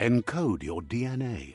Encode your DNA.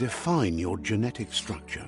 Define your genetic structure.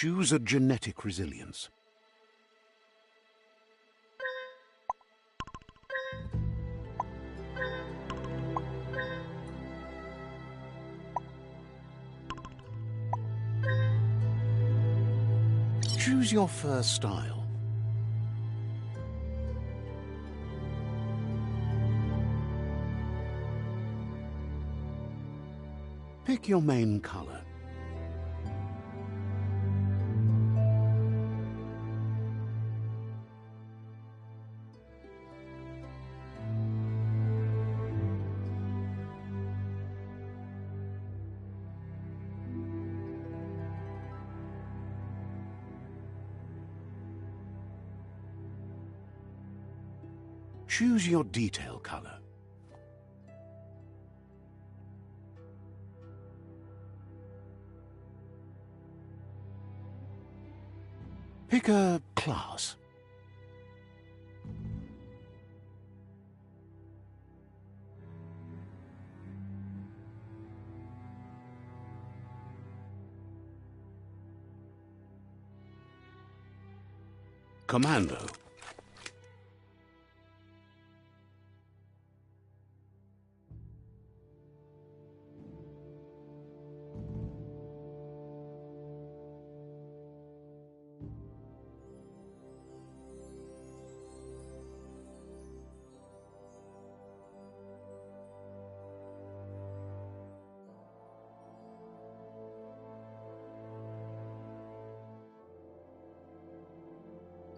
Choose a genetic resilience. Choose your first style. Pick your main color. Choose your detail color. Pick a class. Commando.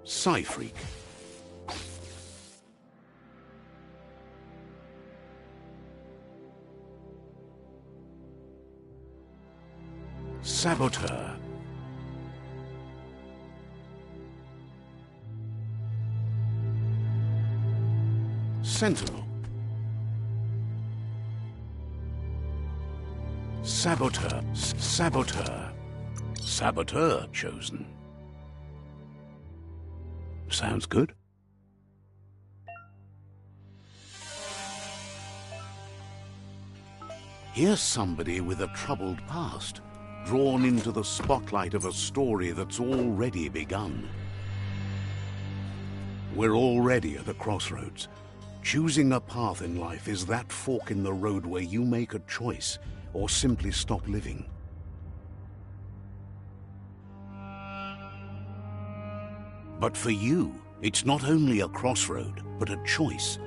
Psy-Freak. Saboteur. Sentinel. Saboteur. Saboteur. Saboteur chosen. Sounds good. Here's somebody with a troubled past. drawn into the spotlight of a story that's already begun. We're already at a crossroads. Choosing a path in life is that fork in the road where you make a choice or simply stop living. But for you, it's not only a crossroad, but a choice,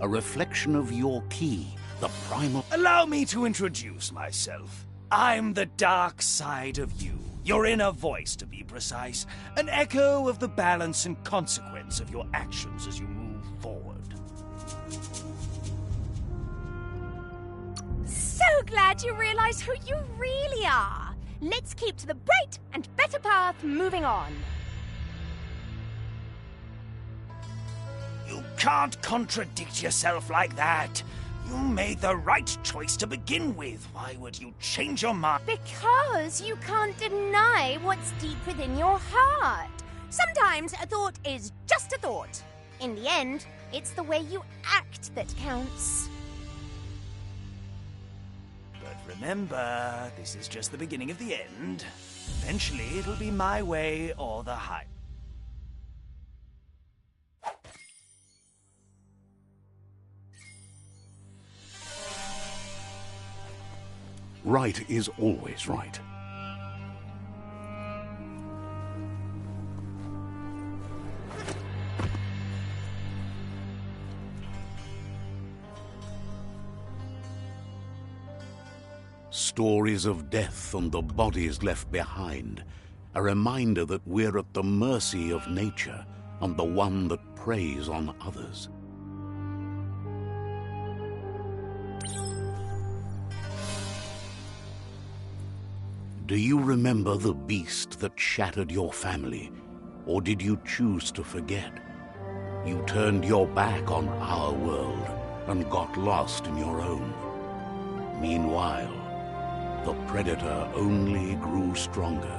a reflection of your key, the primal... Allow me to introduce myself. I'm the dark side of you. Your inner voice, to be precise. An echo of the balance and consequence of your actions as you move forward. So glad you realize who you really are. Let's keep to the bright and better path moving on. You can't contradict yourself like that. You made the right choice to begin with. Why would you change your mind? Because you can't deny what's deep within your heart. Sometimes a thought is just a thought. In the end, it's the way you act that counts. But remember, this is just the beginning of the end. Eventually, it'll be my way or the highway. Right is always right. Stories of death and the bodies left behind, a reminder that we're at the mercy of nature and the one that preys on others. Do you remember the beast that shattered your family, or did you choose to forget? You turned your back on our world and got lost in your own. Meanwhile, the predator only grew stronger.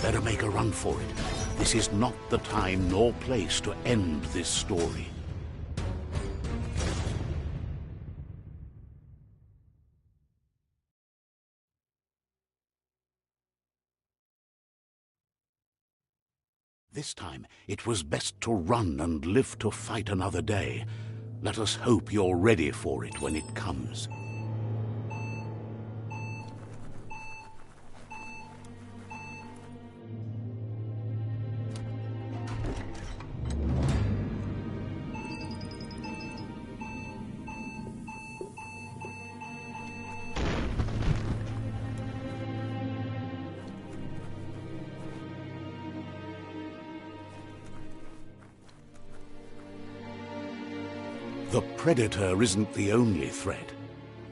Better make a run for it. This is not the time nor place to end this story. This time, it was best to run and live to fight another day. Let us hope you're ready for it when it comes. The predator isn't the only threat.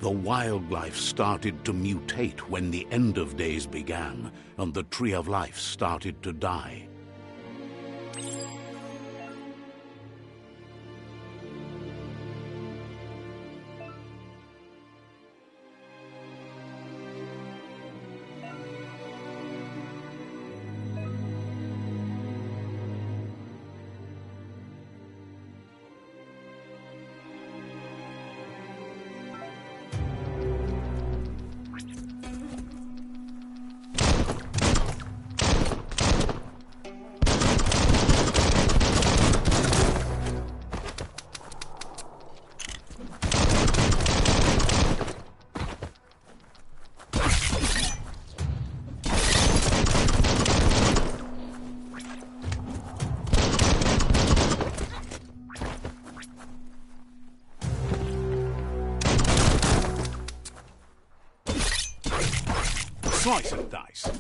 The wildlife started to mutate when the end of days began, and the tree of life started to die. Slice and dice.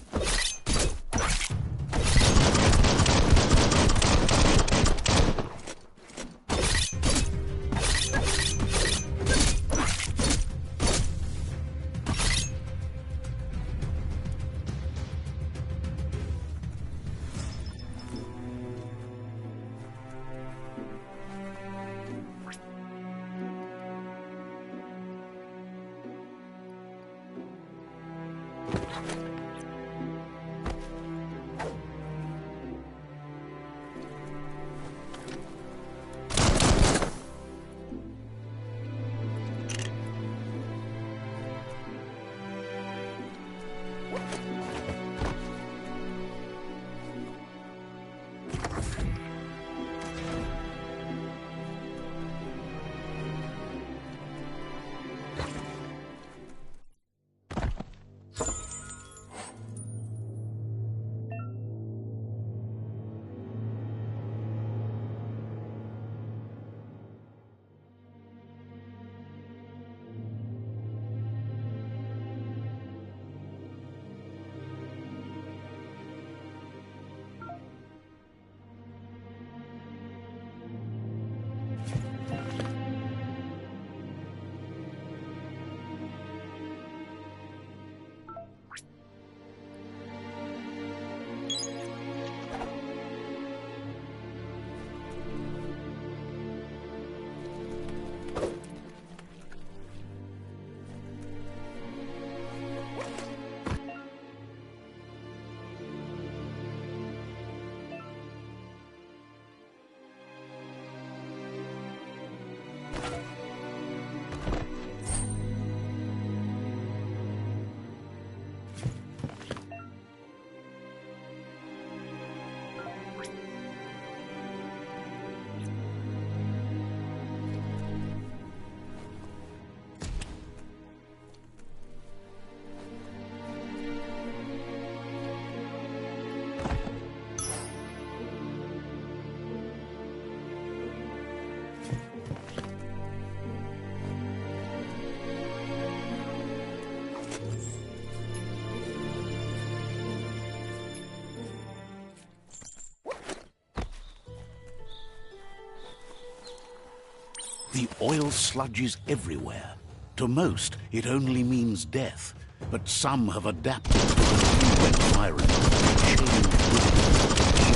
The oil sludges everywhere. To most, it only means death. But some have adapted to the new environment and changed with it.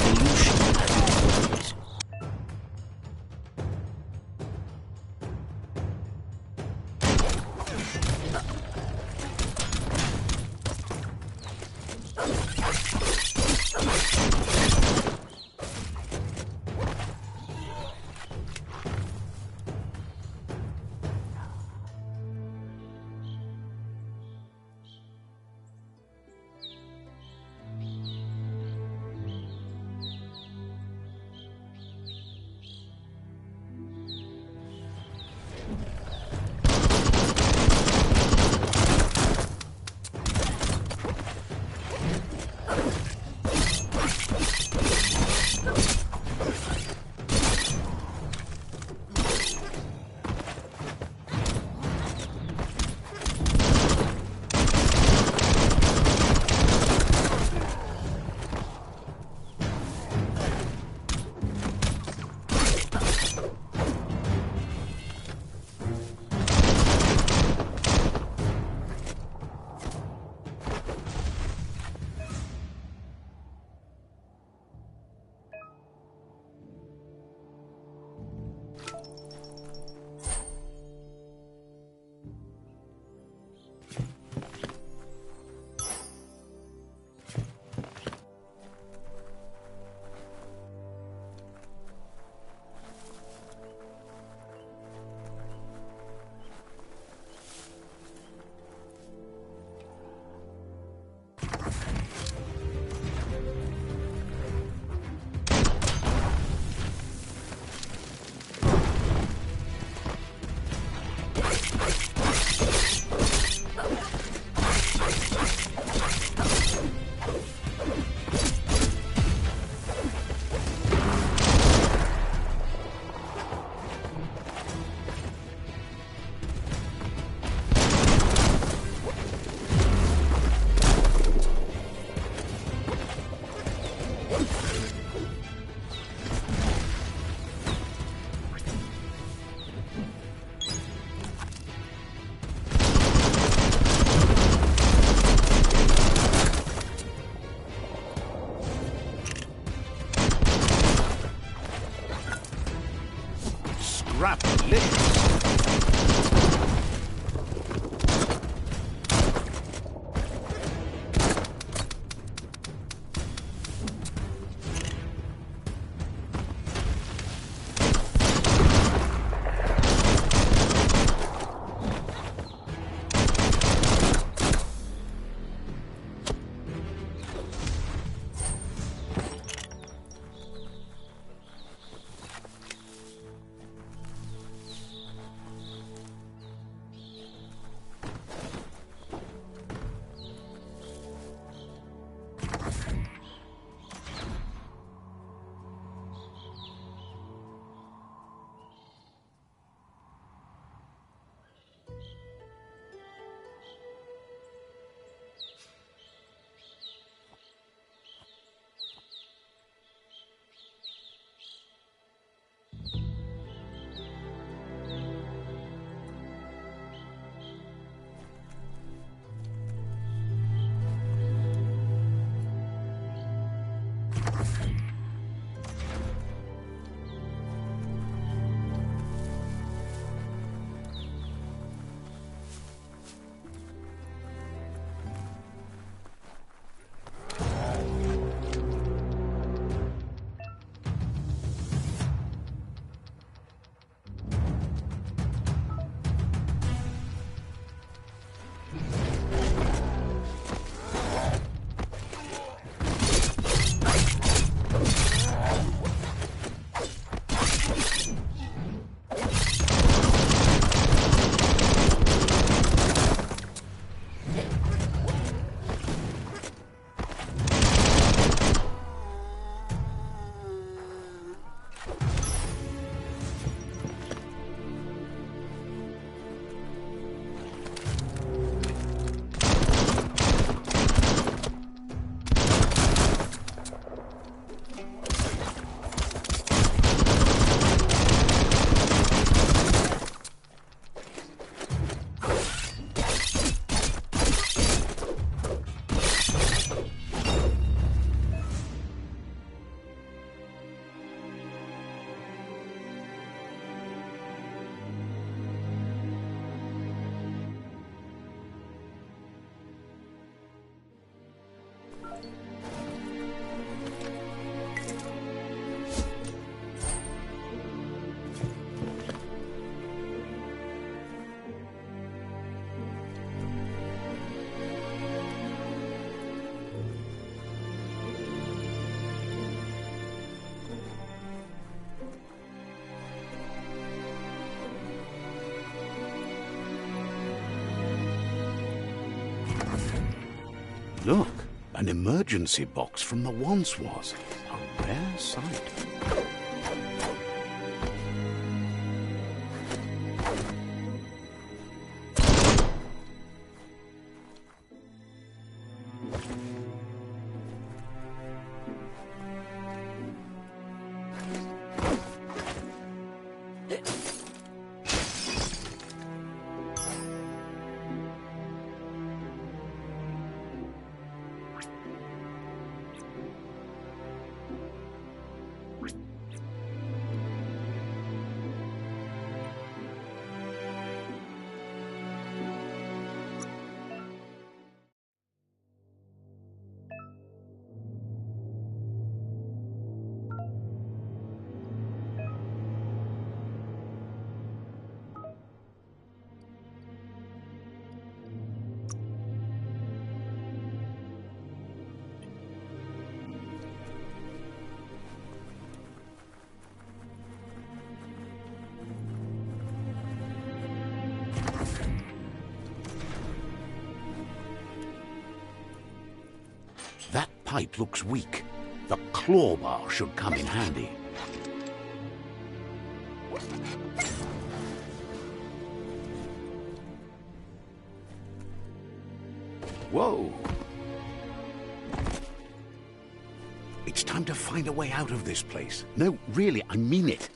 Evolution as it was. Scrap-licious. Look, an emergency box from the once was. A rare sight. That pipe looks weak. The claw bar should come in handy. Whoa! It It's time to find a way out of this place. No, really, I mean it.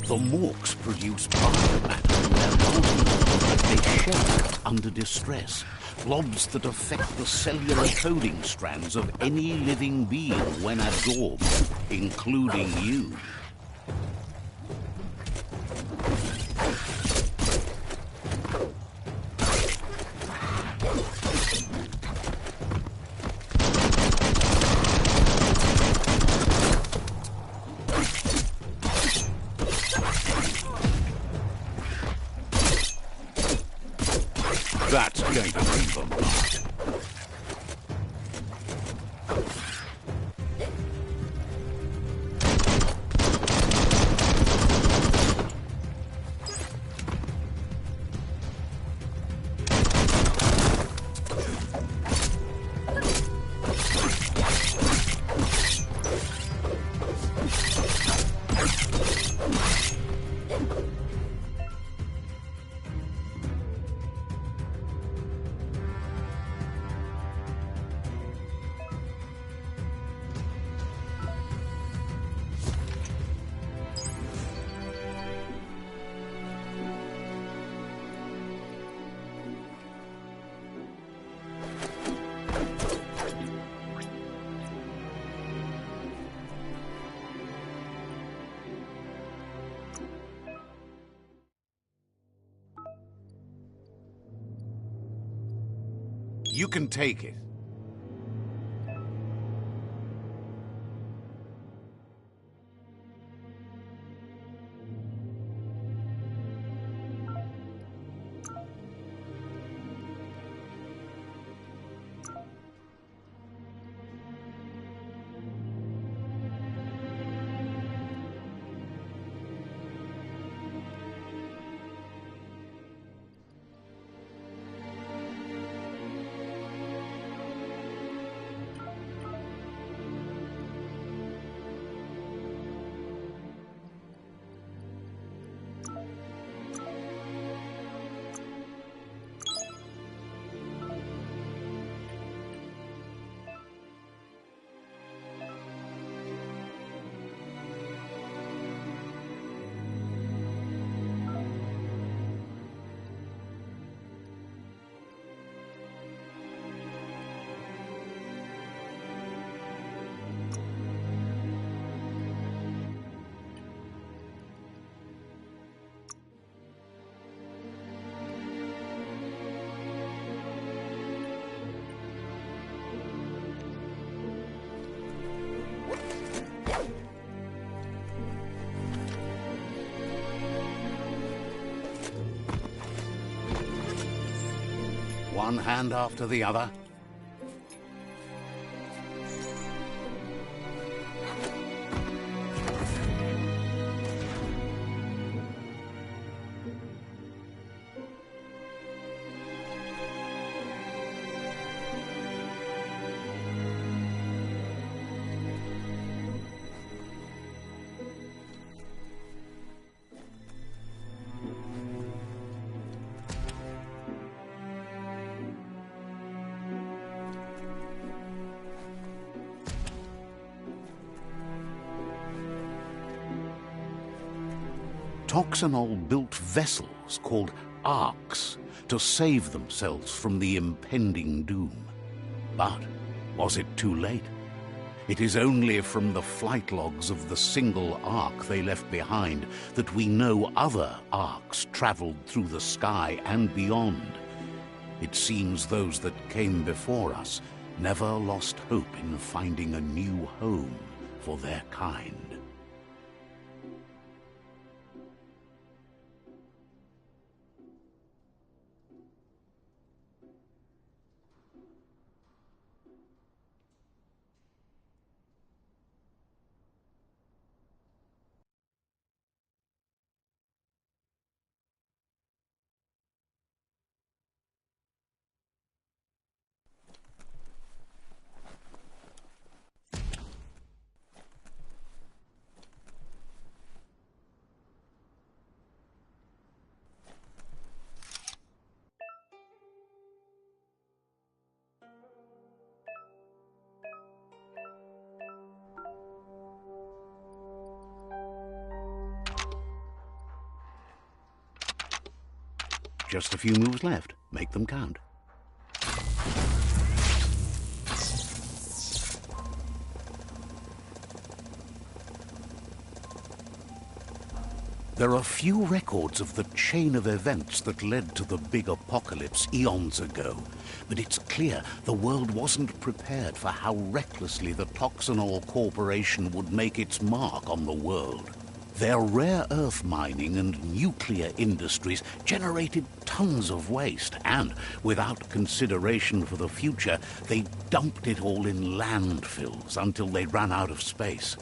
The morks produce biomatter in their bodies. They shake under distress. Blobs that affect the cellular coding strands of any living being when absorbed, including you. That's going to leave a mark. You can take it. One hand after the other. Toxanol built vessels called arks to save themselves from the impending doom. But was it too late? It is only from the flight logs of the single ark they left behind that we know other arks traveled through the sky and beyond. It seems those that came before us never lost hope in finding a new home for their kind. Just a few moves left. Make them count. There are few records of the chain of events that led to the big apocalypse eons ago, but it's clear the world wasn't prepared for how recklessly the Toxanol Corporation would make its mark on the world. Their rare earth mining and nuclear industries generated tons of waste, and, without consideration for the future, they dumped it all in landfills until they ran out of space.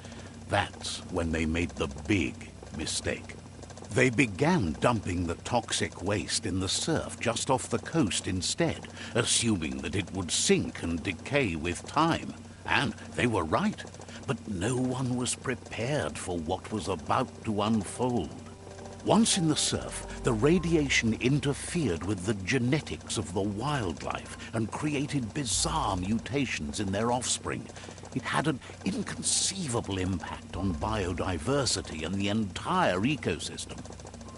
That's when they made the big mistake. They began dumping the toxic waste in the surf just off the coast instead, assuming that it would sink and decay with time. And they were right, but no one was prepared for what was about to unfold. Once in the surf, the radiation interfered with the genetics of the wildlife and created bizarre mutations in their offspring. It had an inconceivable impact on biodiversity and the entire ecosystem.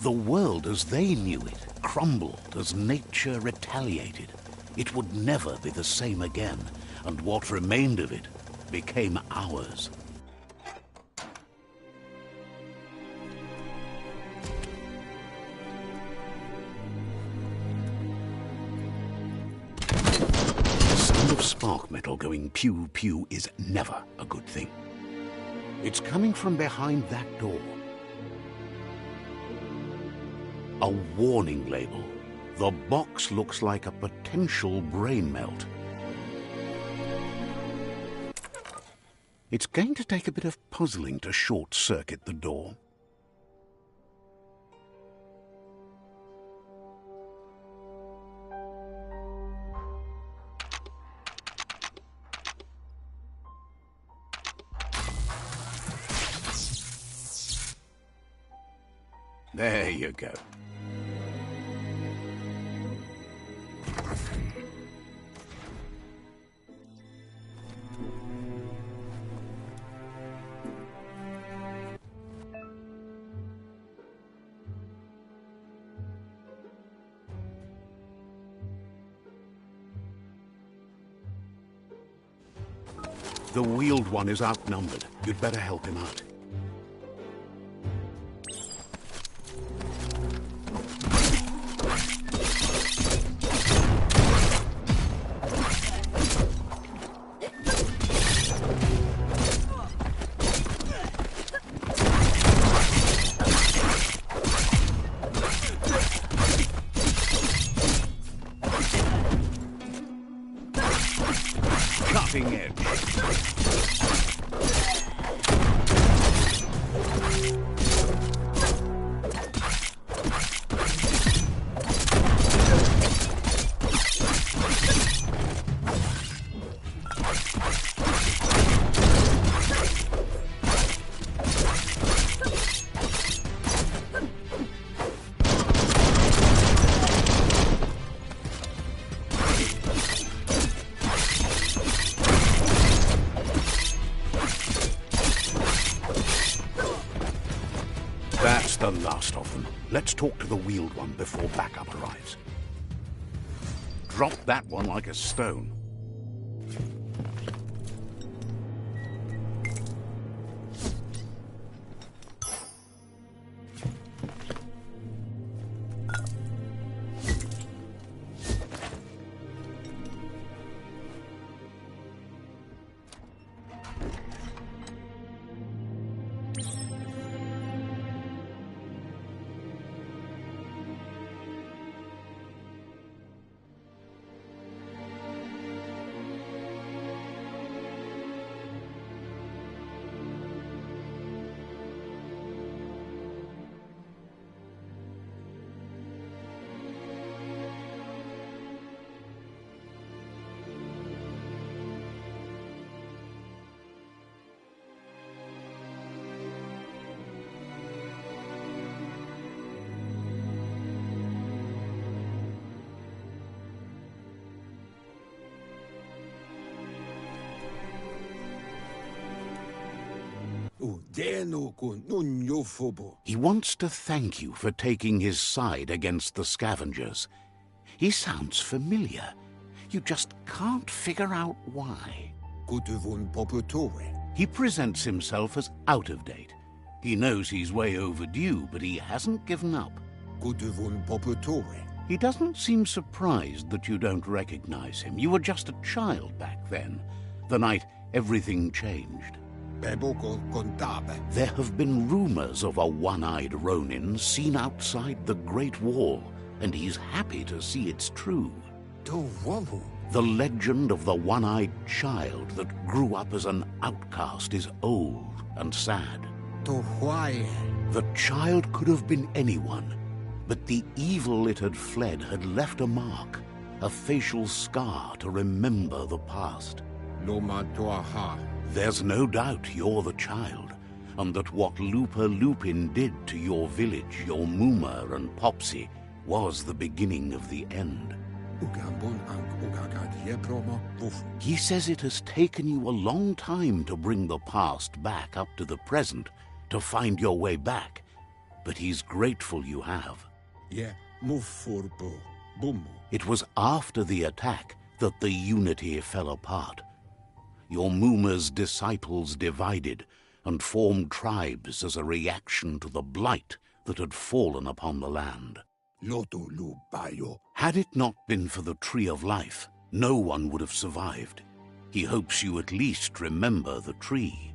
The world as they knew it crumbled as nature retaliated. It would never be the same again, and what remained of it became ours. Spark metal going pew-pew is never a good thing. It's coming from behind that door. A warning label. The box looks like a potential brain melt. It's going to take a bit of puzzling to short-circuit the door. There you go. The wheeled one is outnumbered. You'd better help him out. Cutting edge. That's the last of them. Let's talk to the wheeled one before backup arrives. Drop that one like a stone. He wants to thank you for taking his side against the scavengers. He sounds familiar. You just can't figure out why. He presents himself as out of date. He knows he's way overdue, but he hasn't given up. He doesn't seem surprised that you don't recognize him. You were just a child back then, the night everything changed. There have been rumors of a one-eyed Ronin seen outside the Great Wall, and he's happy to see it's true. The legend of the one-eyed child that grew up as an outcast is old and sad. The child could have been anyone, but the evil it had fled had left a mark, a facial scar to remember the past. There's no doubt you're the child, and that what Lupa Lupin did to your village, your Muma and Popsy, was the beginning of the end. He says it has taken you a long time to bring the past back up to the present, to find your way back, but he's grateful you have. It was after the attack that the unity fell apart. Your Muma's disciples divided and formed tribes as a reaction to the blight that had fallen upon the land. Had it not been for the Tree of Life, no one would have survived. He hopes you at least remember the tree.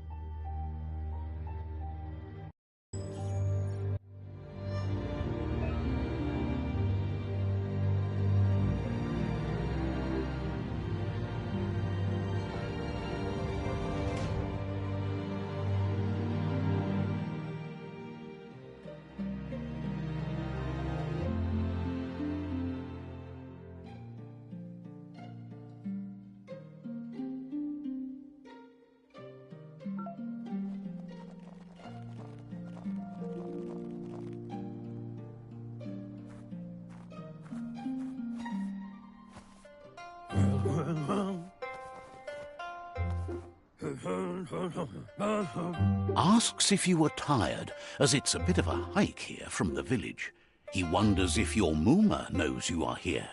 Asks if you were tired, as it's a bit of a hike here from the village. He wonders if your Muma knows you are here.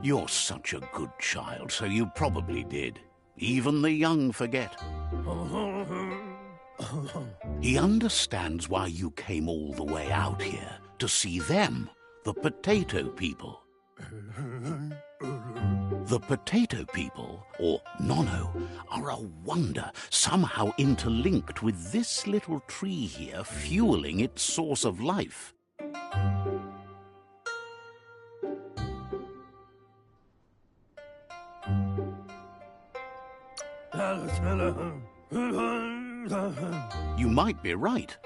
You're such a good child, so you probably did. Even the young forget. He understands why you came all the way out here, to see them, the potato people. The potato people, or Nono, are a wonder, somehow interlinked with this little tree here, fueling its source of life. You might be right.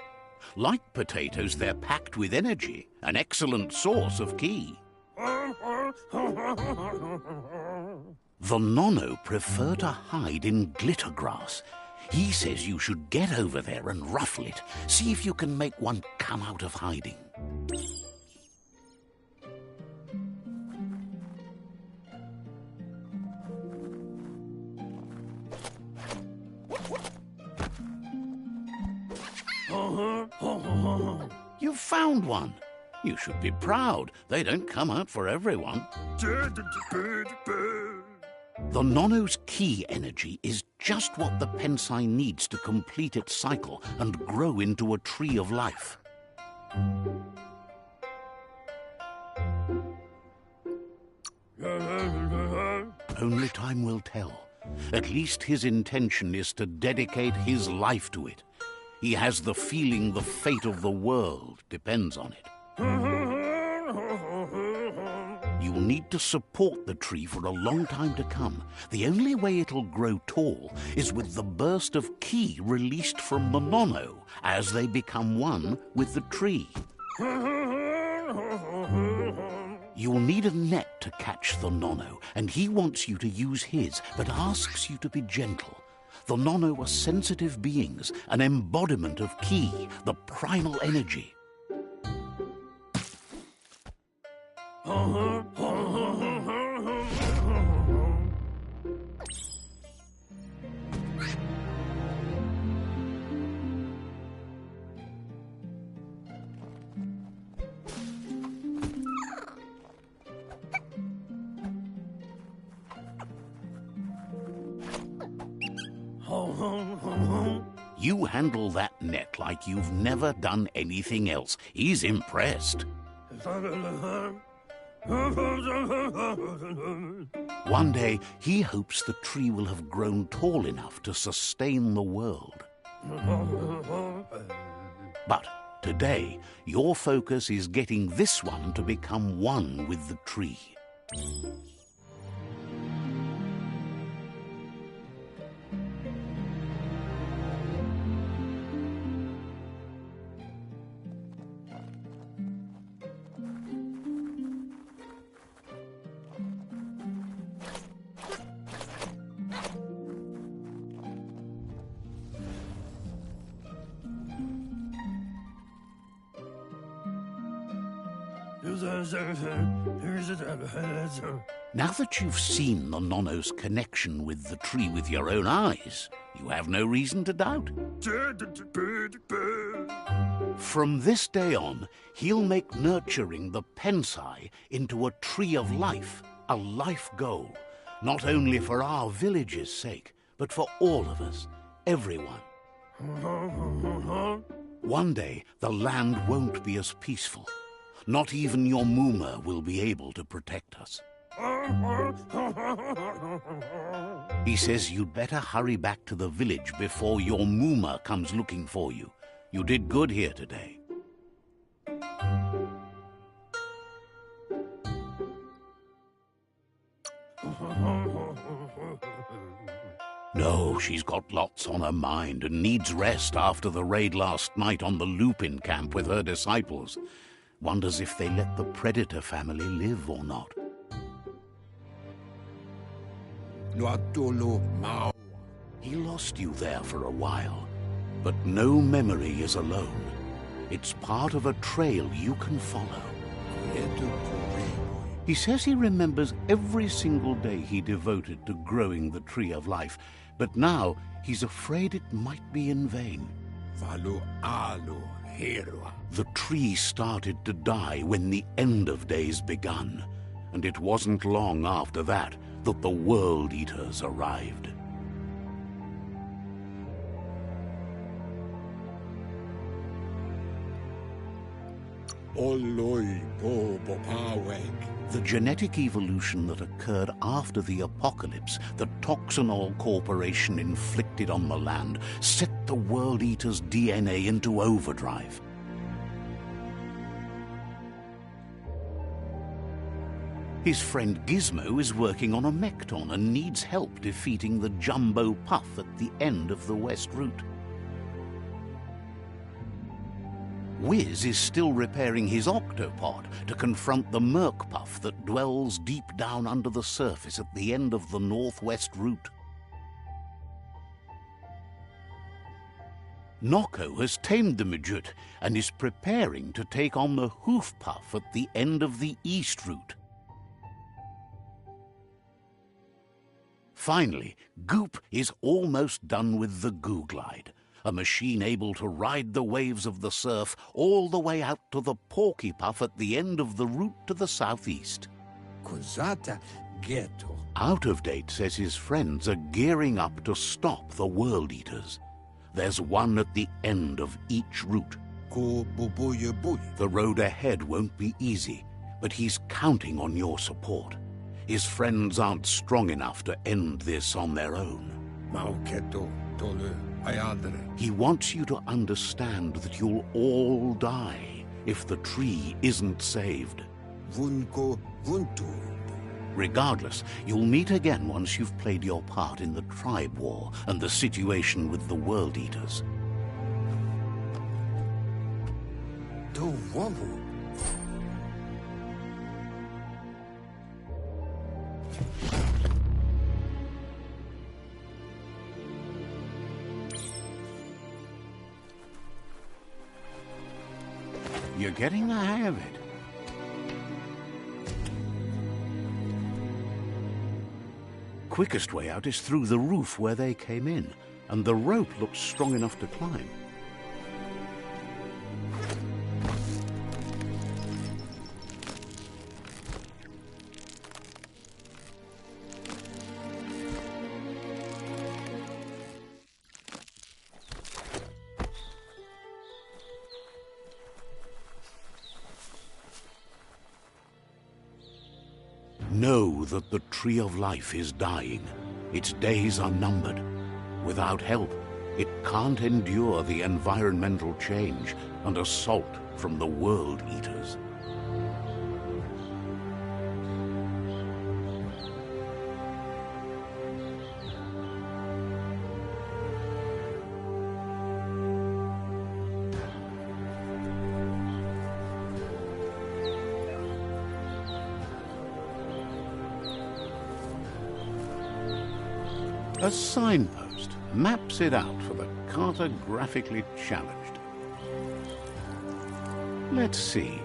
Like potatoes, they're packed with energy, an excellent source of ki. The Nono prefer to hide in glitter grass. He says you should get over there and ruffle it. See if you can make one come out of hiding. You've found one. You should be proud. They don't come out for everyone. The Nono's ki energy is just what the Pensai needs to complete its cycle and grow into a tree of life. Only time will tell. At least his intention is to dedicate his life to it. He has the feeling the fate of the world depends on it. You'll need to support the tree for a long time to come. The only way it'll grow tall is with the burst of ki released from the Nono as they become one with the tree. You'll need a net to catch the Nono, and he wants you to use his, but asks you to be gentle. The Nono are sensitive beings, an embodiment of ki, the primal energy. You handle that net like you've never done anything else. He's impressed. One day, he hopes the tree will have grown tall enough to sustain the world. But today, your focus is getting this one to become one with the tree. Now that you've seen the Nonno's connection with the tree with your own eyes, you have no reason to doubt. From this day on, he'll make nurturing the Pensai into a tree of life, a life goal, not only for our village's sake, but for all of us, everyone. One day, the land won't be as peaceful. Not even your Mooma will be able to protect us. He says you'd better hurry back to the village before your Mooma comes looking for you. You did good here today. No, she's got lots on her mind and needs rest after the raid last night on the Lupin camp with her disciples. Wonders if they let the Predator family live or not. He lost you there for a while, but no memory is alone. It's part of a trail you can follow. He says he remembers every single day he devoted to growing the Tree of Life, but now he's afraid it might be in vain. The tree started to die when the end of days begun, and it wasn't long after that that the World Eaters arrived. The genetic evolution that occurred after the apocalypse that Toxinol Corporation inflicted on the land set the World Eater's DNA into overdrive. His friend Gizmo is working on a Mekton and needs help defeating the Jumbo Puff at the end of the West Route. Wiz is still repairing his octopod to confront the Merc Puff that dwells deep down under the surface at the end of the Northwest Route. Noko has tamed the Midget and is preparing to take on the Hoof Puff at the end of the East Route. Finally, Goop is almost done with the Googlide, a machine able to ride the waves of the surf all the way out to the Porky Puff at the end of the route to the southeast. Out of Date says his friends are gearing up to stop the World Eaters. There's one at the end of each route. The road ahead won't be easy, but he's counting on your support. His friends aren't strong enough to end this on their own. He wants you to understand that you'll all die if the tree isn't saved. Regardless, you'll meet again once you've played your part in the tribe war and the situation with the World Eaters. You're getting the hang of it. Quickest way out is through the roof where they came in, and the rope looks strong enough to climb. Know that the Tree of Life is dying. Its days are numbered. Without help, it can't endure the environmental change and assault from the World Eaters. A signpost maps it out for the cartographically challenged. Let's see.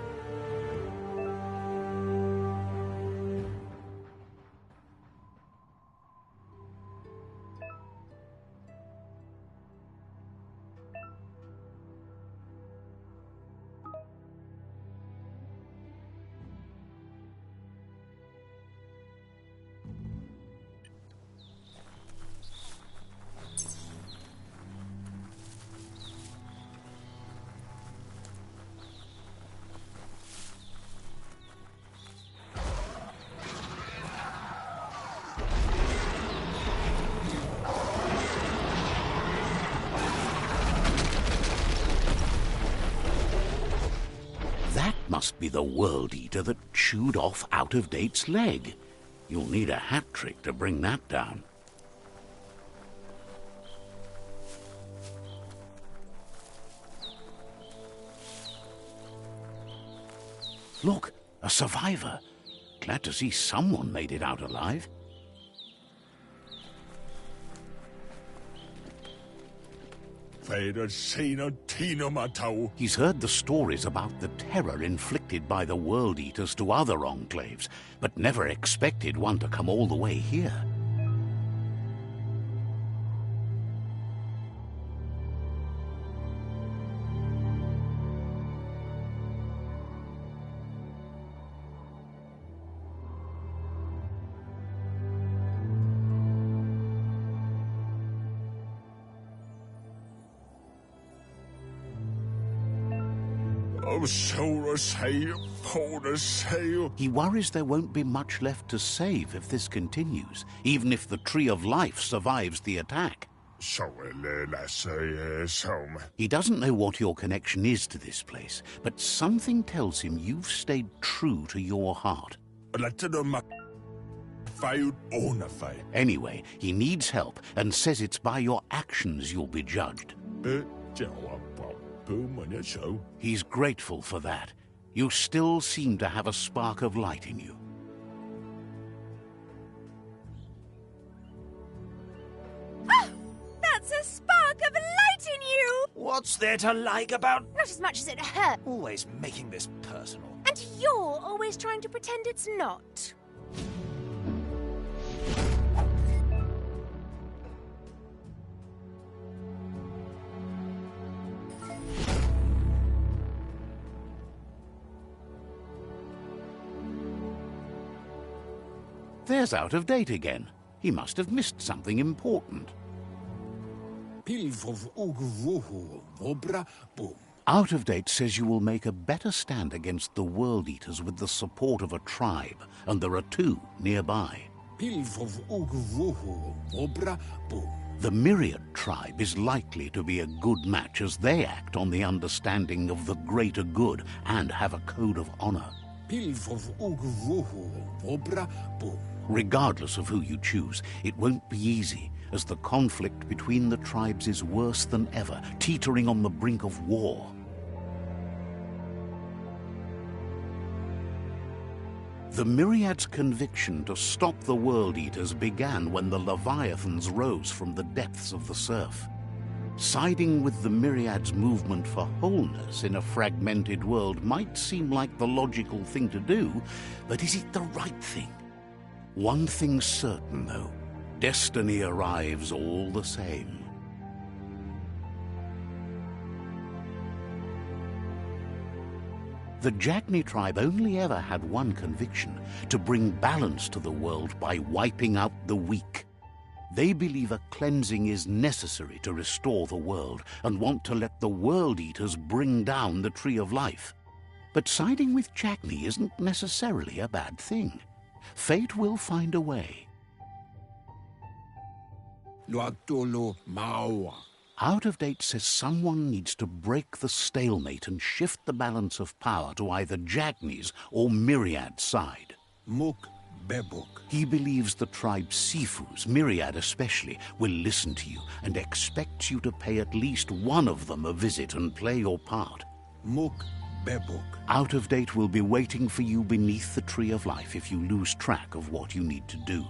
That must be the World Eater that chewed off Out-of-Date's leg. You'll need a hat trick to bring that down. Look, a survivor. Glad to see someone made it out alive. He's heard the stories about the terror inflicted by the World Eaters to other enclaves, but never expected one to come all the way here. He worries there won't be much left to save if this continues, even if the Tree of Life survives the attack. He doesn't know what your connection is to this place, but something tells him you've stayed true to your heart. Anyway, he needs help and says it's by your actions you'll be judged. He's grateful for that. You still seem to have a spark of light in you. Ah! That's a spark of light in you! What's there to like about... Not as much as it hurt. Always making this personal. And you're always trying to pretend it's not. There's Out-of-Date again. He must have missed something important. Out-of-Date says you will make a better stand against the World Eaters with the support of a tribe, and there are two nearby. The Myriad tribe is likely to be a good match as they act on the understanding of the greater good and have a code of honor. Regardless of who you choose, it won't be easy, as the conflict between the tribes is worse than ever, teetering on the brink of war. The Myriad's conviction to stop the World Eaters began when the Leviathans rose from the depths of the surf. Siding with the Myriad's movement for wholeness in a fragmented world might seem like the logical thing to do, but is it the right thing? One thing's certain, though. Destiny arrives all the same. The Jagni tribe only ever had one conviction: to bring balance to the world by wiping out the weak. They believe a cleansing is necessary to restore the world and want to let the World Eaters bring down the Tree of Life. But siding with Jagni isn't necessarily a bad thing. Fate will find a way. Out of Date says someone needs to break the stalemate and shift the balance of power to either Jagni's or Myriad's side. He believes the tribe Sifus, Myriad especially, will listen to you and expects you to pay at least one of them a visit and play your part. Out of Date will be waiting for you beneath the Tree of Life if you lose track of what you need to do.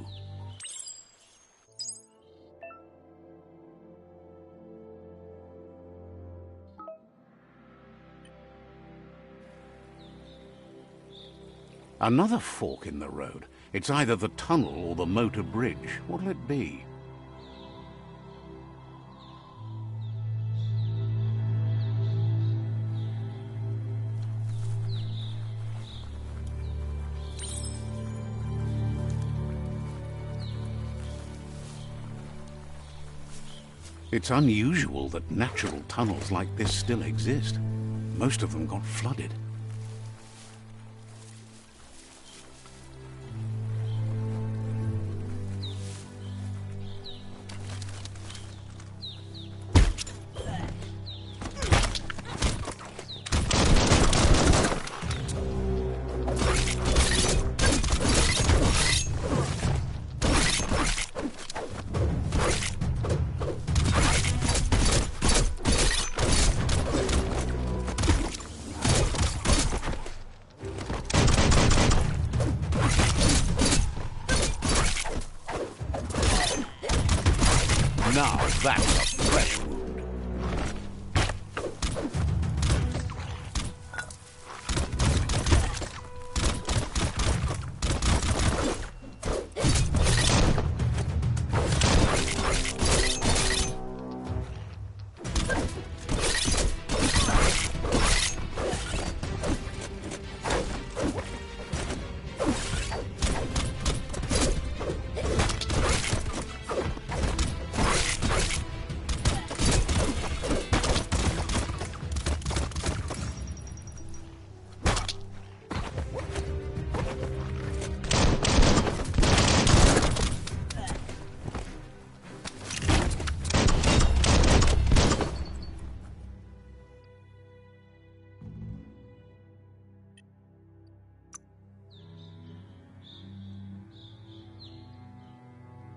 Another fork in the road. It's either the tunnel or the motor bridge. What'll it be? It's unusual that natural tunnels like this still exist. Most of them got flooded. Now that's a fresh wound.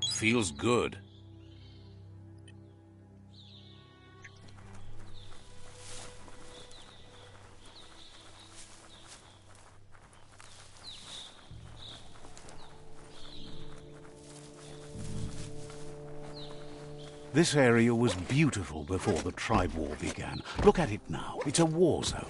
Feels good. This area was beautiful before the tribe war began. Look at it now. It's a war zone.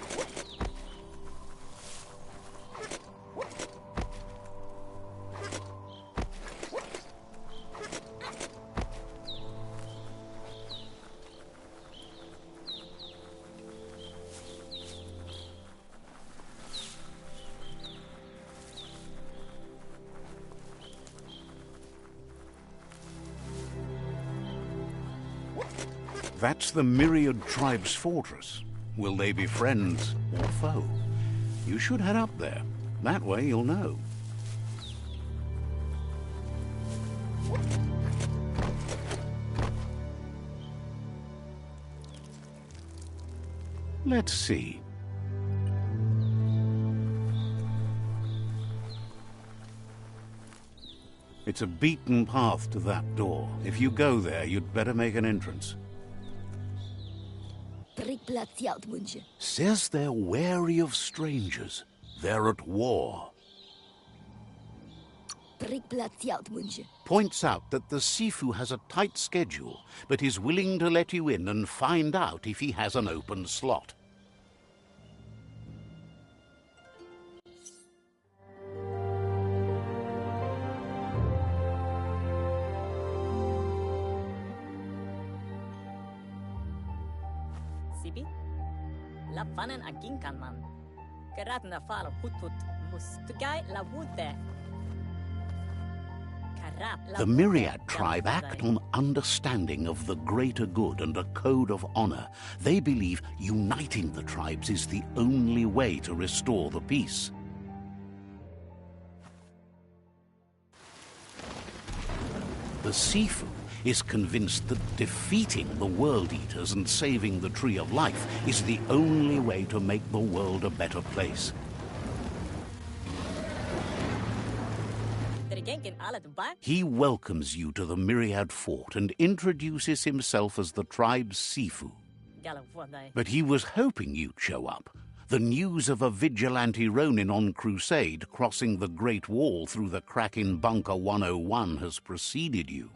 That's the Myriad tribe's fortress. Will they be friends or foe? You should head up there. That way you'll know. Let's see. It's a beaten path to that door. If you go there, you'd better make an entrance. Says they're wary of strangers. They're at war. Points out that the Sifu has a tight schedule, but is willing to let you in and find out if he has an open slot. Sibi? La vanen aginkan man. Karatna fala hutut mustugai la wute. The Myriad tribe act on understanding of the greater good and a code of honor. They believe uniting the tribes is the only way to restore the peace. The Sifu is convinced that defeating the World Eaters and saving the Tree of Life is the only way to make the world a better place. He welcomes you to the Myriad Fort and introduces himself as the tribe's Sifu. But he was hoping you'd show up. The news of a vigilante Ronin on crusade crossing the Great Wall through the crack in Bunker 101 has preceded you.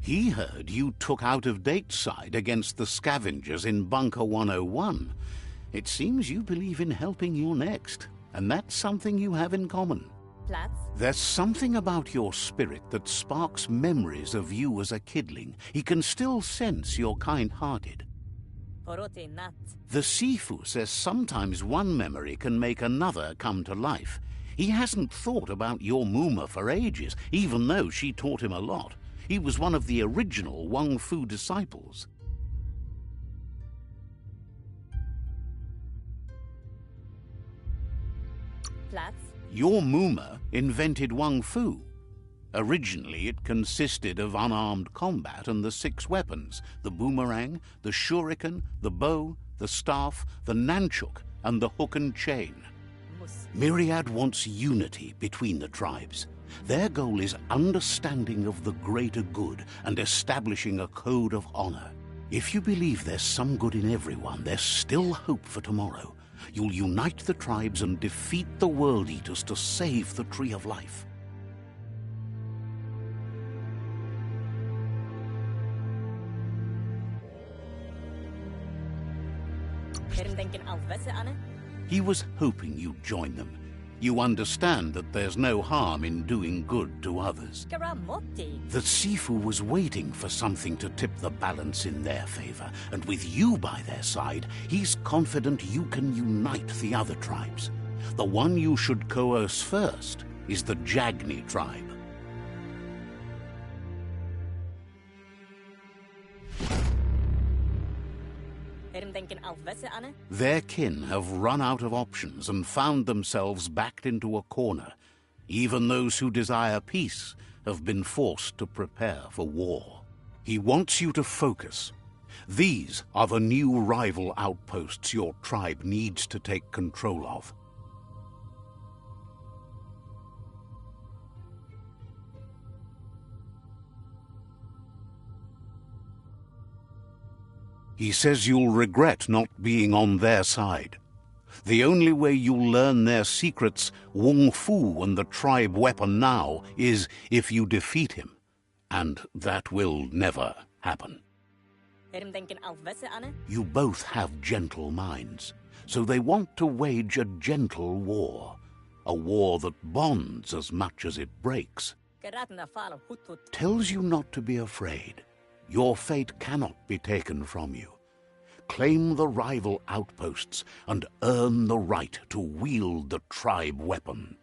He heard you took out-of-date side against the scavengers in Bunker 101. It seems you believe in helping your next, and that's something you have in common. There's something about your spirit that sparks memories of you as a kidling. He can still sense you're kind-hearted. The Sifu says sometimes one memory can make another come to life. He hasn't thought about your Muma for ages, even though she taught him a lot. He was one of the original Wang Fu disciples. Your Muma invented Wang Fu. Originally, it consisted of unarmed combat and the 6 weapons: the boomerang, the shuriken, the bow, the staff, the nunchuk, and the hook and chain. Myriad wants unity between the tribes. Their goal is understanding of the greater good and establishing a code of honor. If you believe there's some good in everyone, there's still hope for tomorrow. You'll unite the tribes and defeat the World Eaters to save the Tree of Life. He was hoping you'd join them. You understand that there's no harm in doing good to others. The Sifu was waiting for something to tip the balance in their favor, and with you by their side, he's confident you can unite the other tribes. The one you should coerce first is the Jagni tribe. Their kin have run out of options and found themselves backed into a corner. Even those who desire peace have been forced to prepare for war. He wants you to focus. These are the new rival outposts your tribe needs to take control of. He says you'll regret not being on their side. The only way you'll learn their secrets, Wung Fu and the tribe weapon now, is if you defeat him. And that will never happen. You both have gentle minds, so they want to wage a gentle war. A war that bonds as much as it breaks. Tells you not to be afraid. Your fate cannot be taken from you. Claim the rival outposts and earn the right to wield the tribe weapon.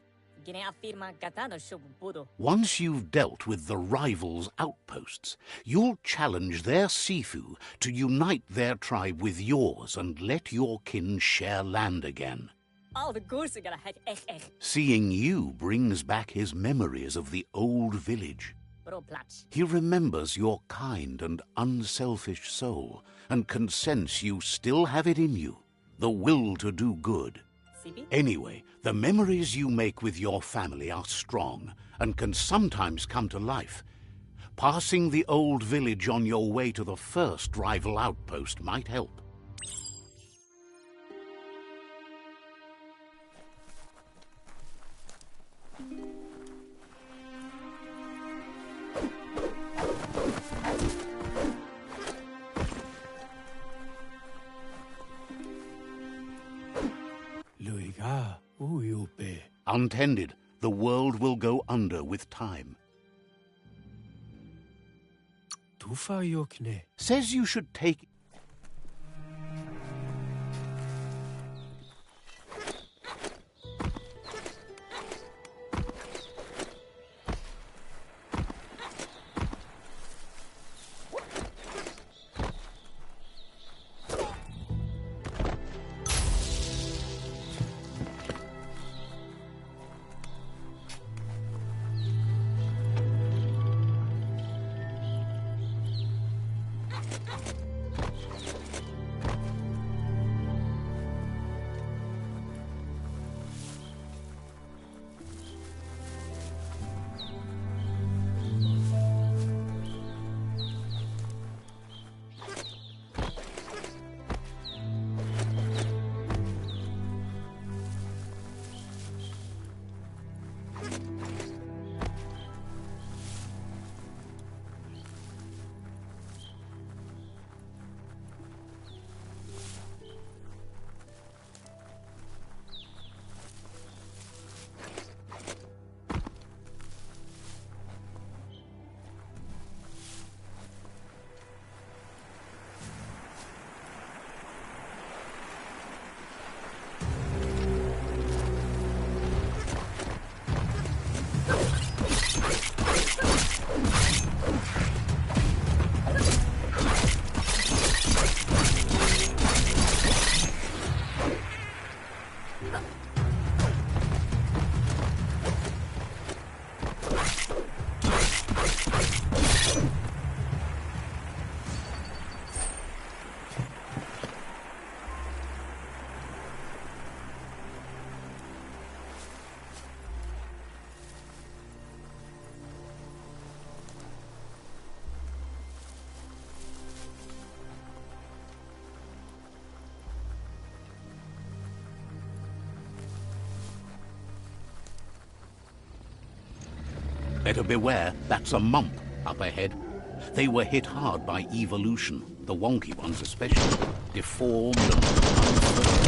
Once you've dealt with the rivals' outposts, you'll challenge their Sifu to unite their tribe with yours and let your kin share land again. Seeing you brings back his memories of the old village. He remembers your kind and unselfish soul and can sense you still have it in you, the will to do good. Anyway, the memories you make with your family are strong and can sometimes come to life. Passing the old village on your way to the first rival outpost might help. Untended, the world will go under with time. Says you should take... Better beware, that's a mump up ahead. They were hit hard by evolution, the wonky ones especially, deformed and unfurled.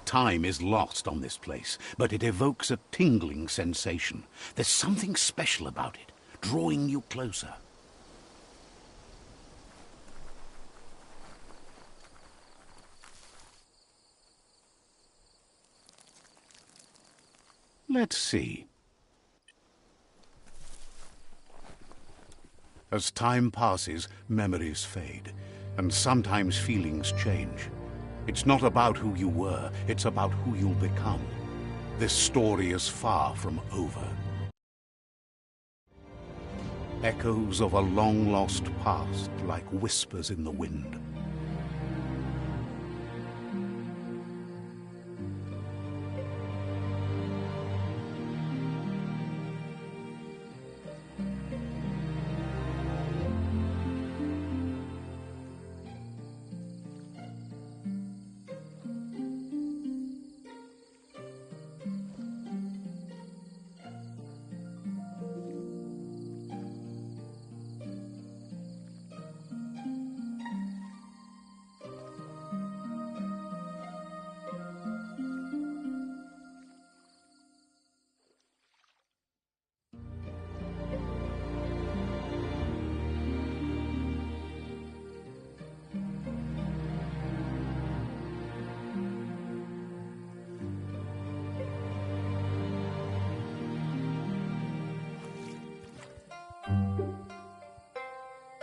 Time is lost on this place, but it evokes a tingling sensation. There's something special about it, drawing you closer. Let's see. As time passes, memories fade, and sometimes feelings change. It's not about who you were, it's about who you'll become. This story is far from over. Echoes of a long-lost past, like whispers in the wind.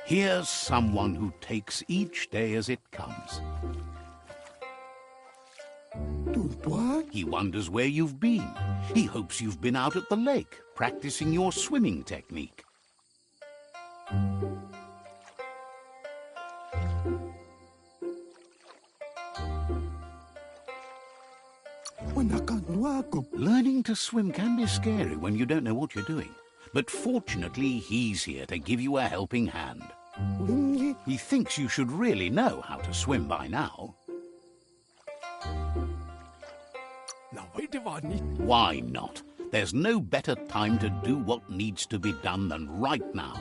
Here's someone who takes each day as it comes. He wonders where you've been. He hopes you've been out at the lake, practicing your swimming technique. Learning to swim can be scary when you don't know what you're doing. But fortunately, he's here to give you a helping hand. He thinks you should really know how to swim by now. Why not? There's no better time to do what needs to be done than right now.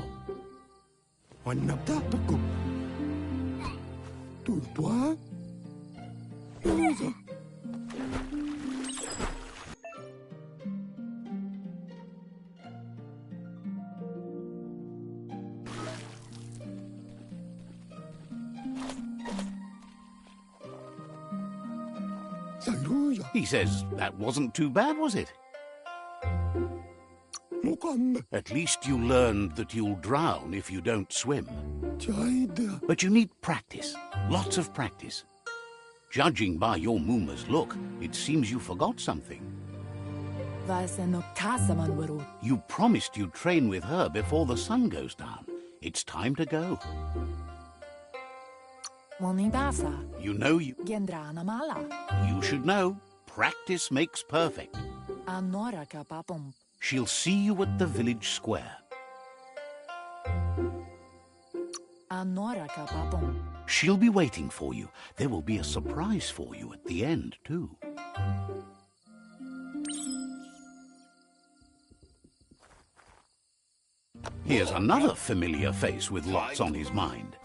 He says that wasn't too bad, was it? At least you learned that you'll drown if you don't swim. But you need practice, lots of practice. Judging by your Mooma's look, it seems you forgot something. You promised you'd train with her before the sun goes down. It's time to go. You know you should know. Practice makes perfect. She'll see you at the village square. She'll be waiting for you. There will be a surprise for you at the end, too. Here's another familiar face with lots on his mind.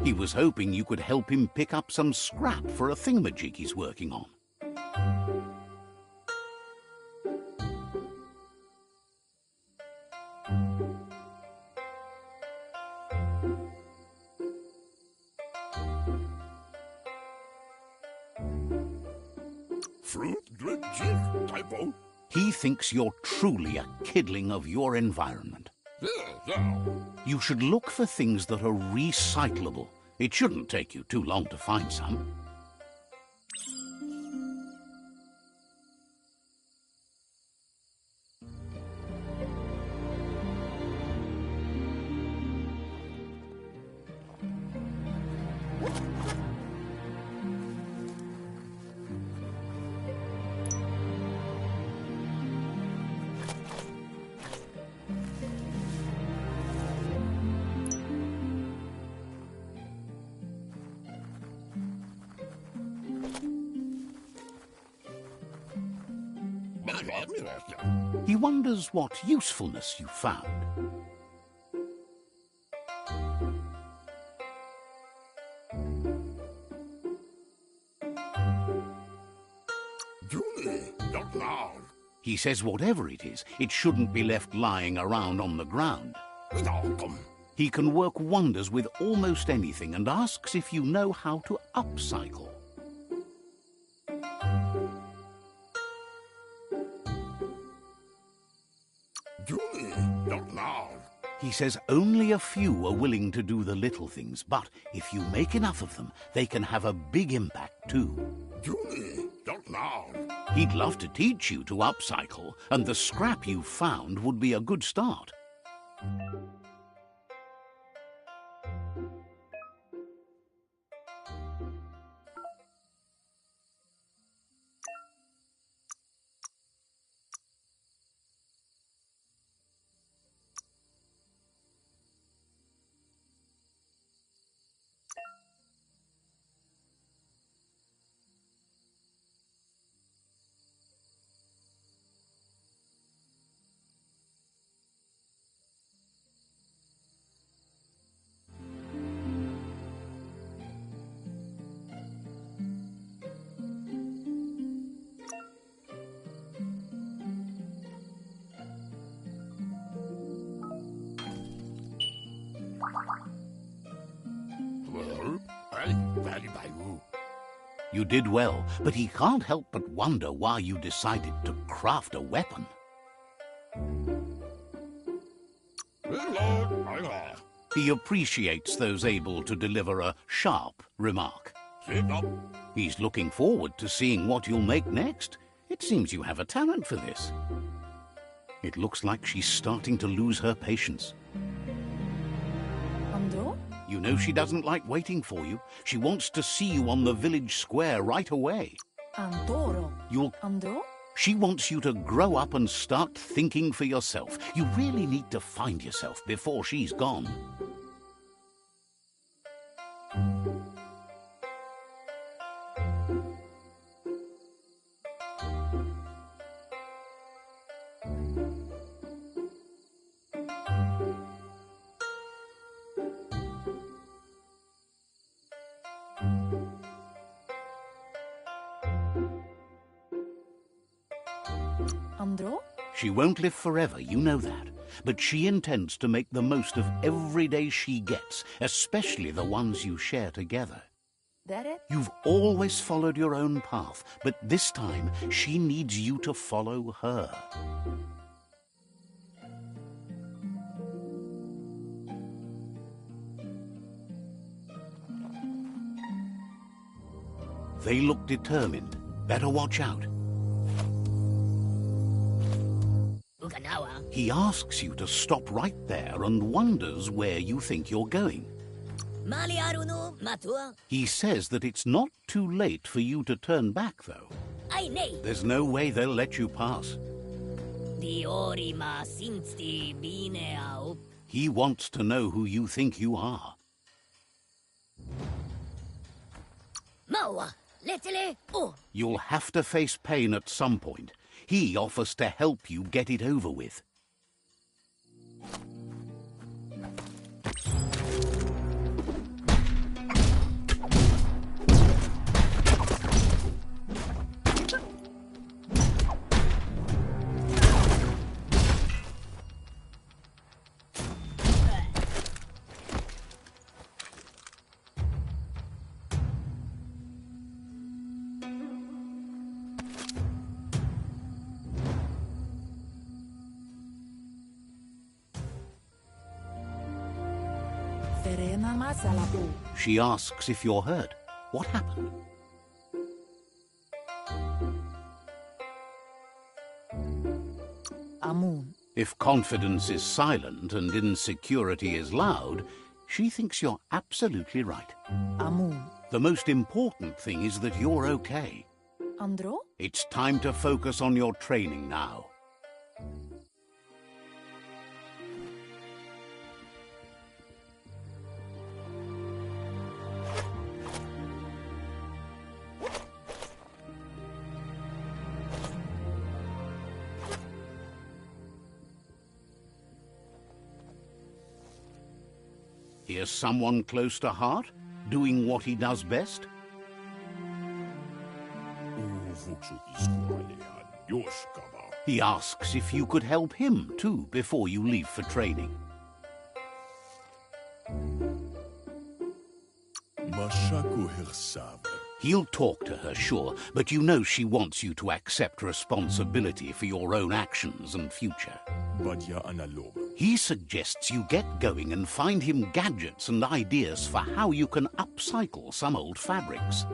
He was hoping you could help him pick up some scrap for a thingamajig he's working on. He thinks you're truly a kidling of your environment. You should look for things that are recyclable. It shouldn't take you too long to find some. He wonders what usefulness you found. He says whatever it is, it shouldn't be left lying around on the ground. He can work wonders with almost anything and asks if you know how to upcycle. He says only a few are willing to do the little things, but if you make enough of them, they can have a big impact too. He'd love to teach you to upcycle, and the scrap you found would be a good start. You did well, but he can't help but wonder why you decided to craft a weapon. He appreciates those able to deliver a sharp remark. He's looking forward to seeing what you'll make next. It seems you have a talent for this. It looks like she's starting to lose her patience. You know she doesn't like waiting for you. She wants to see you on the village square right away. She wants you to grow up and start thinking for yourself. You really need to find yourself before she's gone. She won't live forever, you know that. But she intends to make the most of every day she gets, especially the ones you share together. You've always followed your own path, but this time she needs you to follow her. They look determined. Better watch out. He asks you to stop right there and wonders where you think you're going. He says that it's not too late for you to turn back, though. There's no way they'll let you pass. He wants to know who you think you are. You'll have to face pain at some point. He offers to help you get it over with. She asks if you're hurt. What happened? If confidence is silent and insecurity is loud, she thinks you're absolutely right. The most important thing is that you're okay. It's time to focus on your training now. Here's someone close to heart, doing what he does best. He asks if you could help him, too, before you leave for training. He'll talk to her, sure, but you know she wants you to accept responsibility for your own actions and future. He suggests you get going and find him gadgets and ideas for how you can upcycle some old fabrics.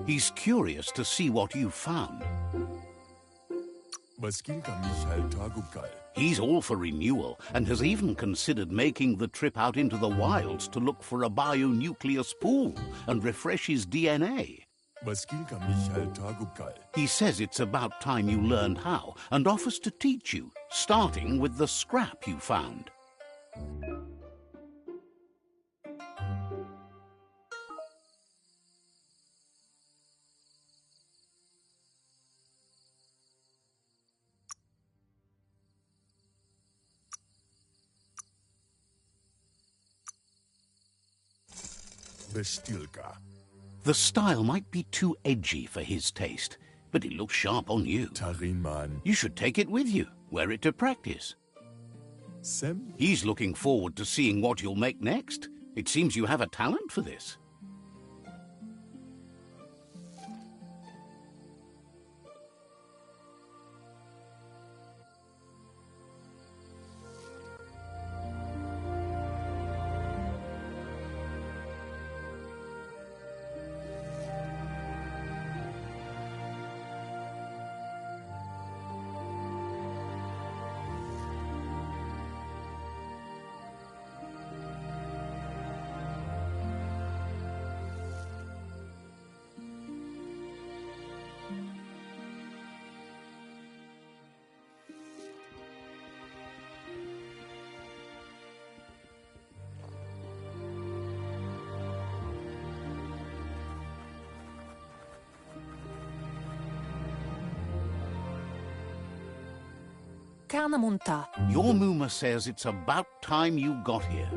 He's curious to see what you've found. He's all for renewal and has even considered making the trip out into the wilds to look for a bionucleus pool and refresh his DNA. He says it's about time you learned how and offers to teach you, starting with the scrap you found. The style might be too edgy for his taste, but it looks sharp on you. You should take it with you, wear it to practice. He's looking forward to seeing what you'll make next. It seems you have a talent for this. Kanamunta. Your Muma says it's about time you got here.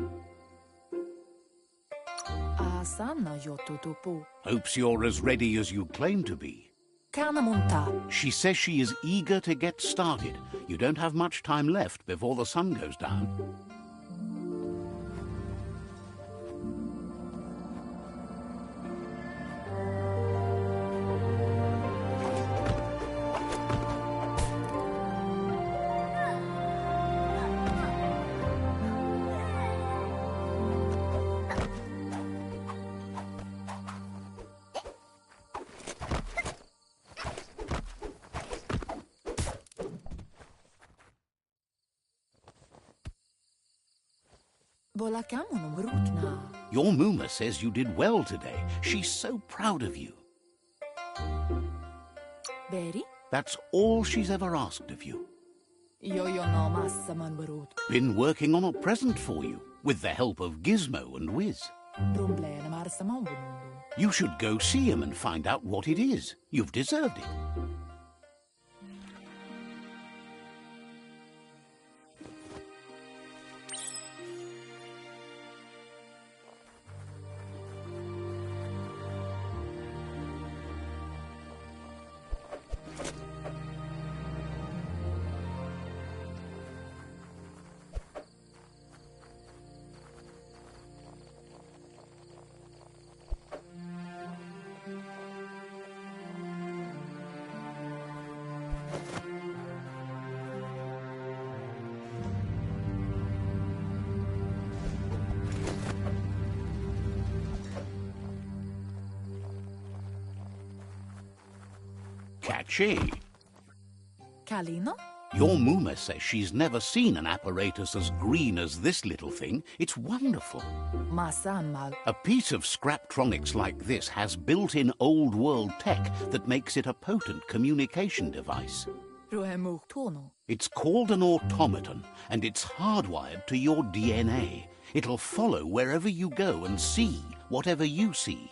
Asana yotutupu. Hopes you're as ready as you claim to be. Kanamunta. She says she is eager to get started. You don't have much time left before the sun goes down. Your Muma says you did well today. She's so proud of you. Beri? That's all she's ever asked of you. Yo-yo no massaman barut. Been working on a present for you, with the help of Gizmo and Wiz. Drumblene marsaman bunundu. You should go see him and find out what it is. You've deserved it. Catchy. Kalino? Your Muma says she's never seen an apparatus as green as this little thing. It's wonderful. Masamal. A piece of Scraptronics like this has built-in old-world tech that makes it a potent communication device. Ruhemuktono. It's called an automaton, and it's hardwired to your DNA. It'll follow wherever you go and see whatever you see.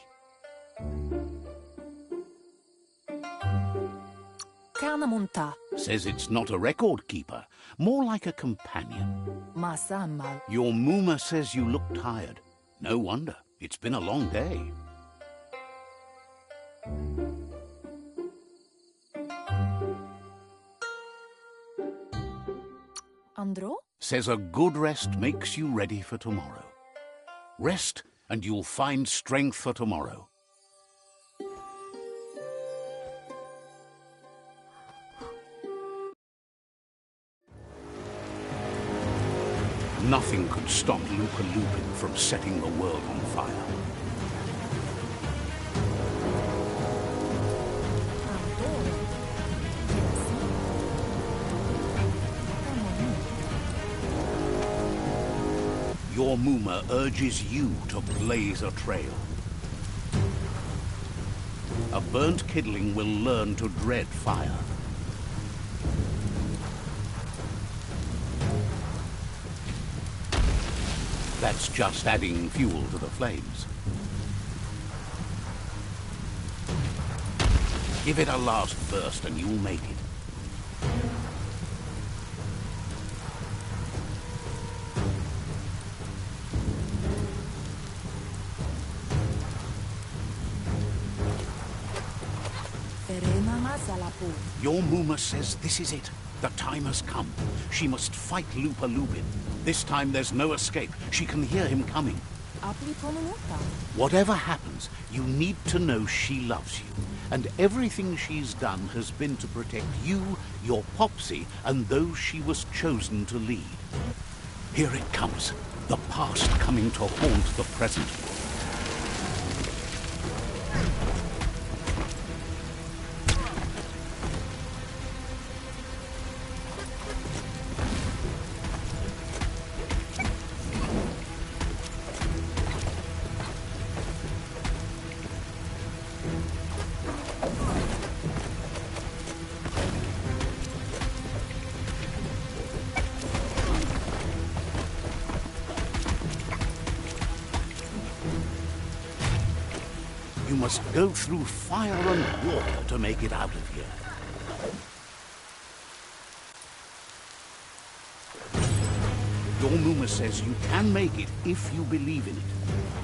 Kanamunta. Says it's not a record keeper, more like a companion. Masamal. Your Muma says you look tired. No wonder. It's been a long day. Andro? Says a good rest makes you ready for tomorrow. Rest and you'll find strength for tomorrow. Nothing could stop Lupa Lupin from setting the world on fire. Your Muma urges you to blaze a trail. A burnt kidling will learn to dread fire. That's just adding fuel to the flames. Give it a last burst and you'll make it. Your Muma says this is it. The time has come. She must fight Lupa Lupin. This time there's no escape. She can hear him coming. Whatever happens, you need to know she loves you. And everything she's done has been to protect you, your Popsy, and those she was chosen to lead. Here it comes. The past coming to haunt the present. You must go through fire and water to make it out of here. Your Muma says you can make it if you believe in it.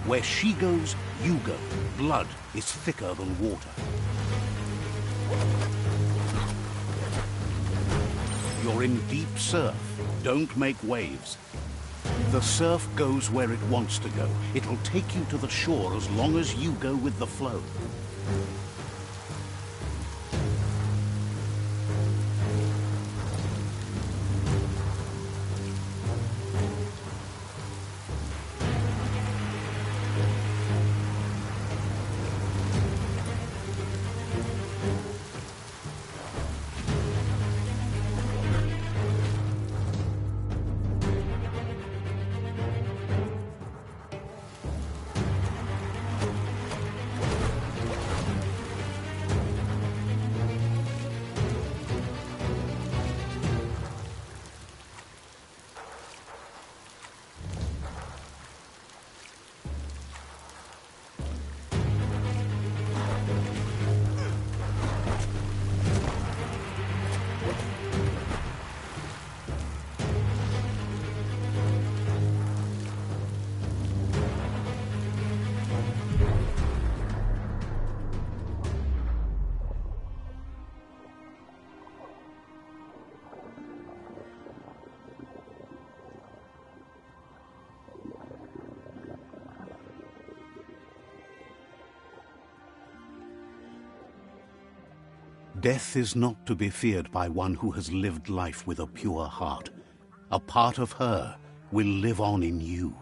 Where she goes, you go. Blood is thicker than water. You're in deep surf. Don't make waves. The surf goes where it wants to go. It'll take you to the shore as long as you go with the flow. Death is not to be feared by one who has lived life with a pure heart. A part of her will live on in you.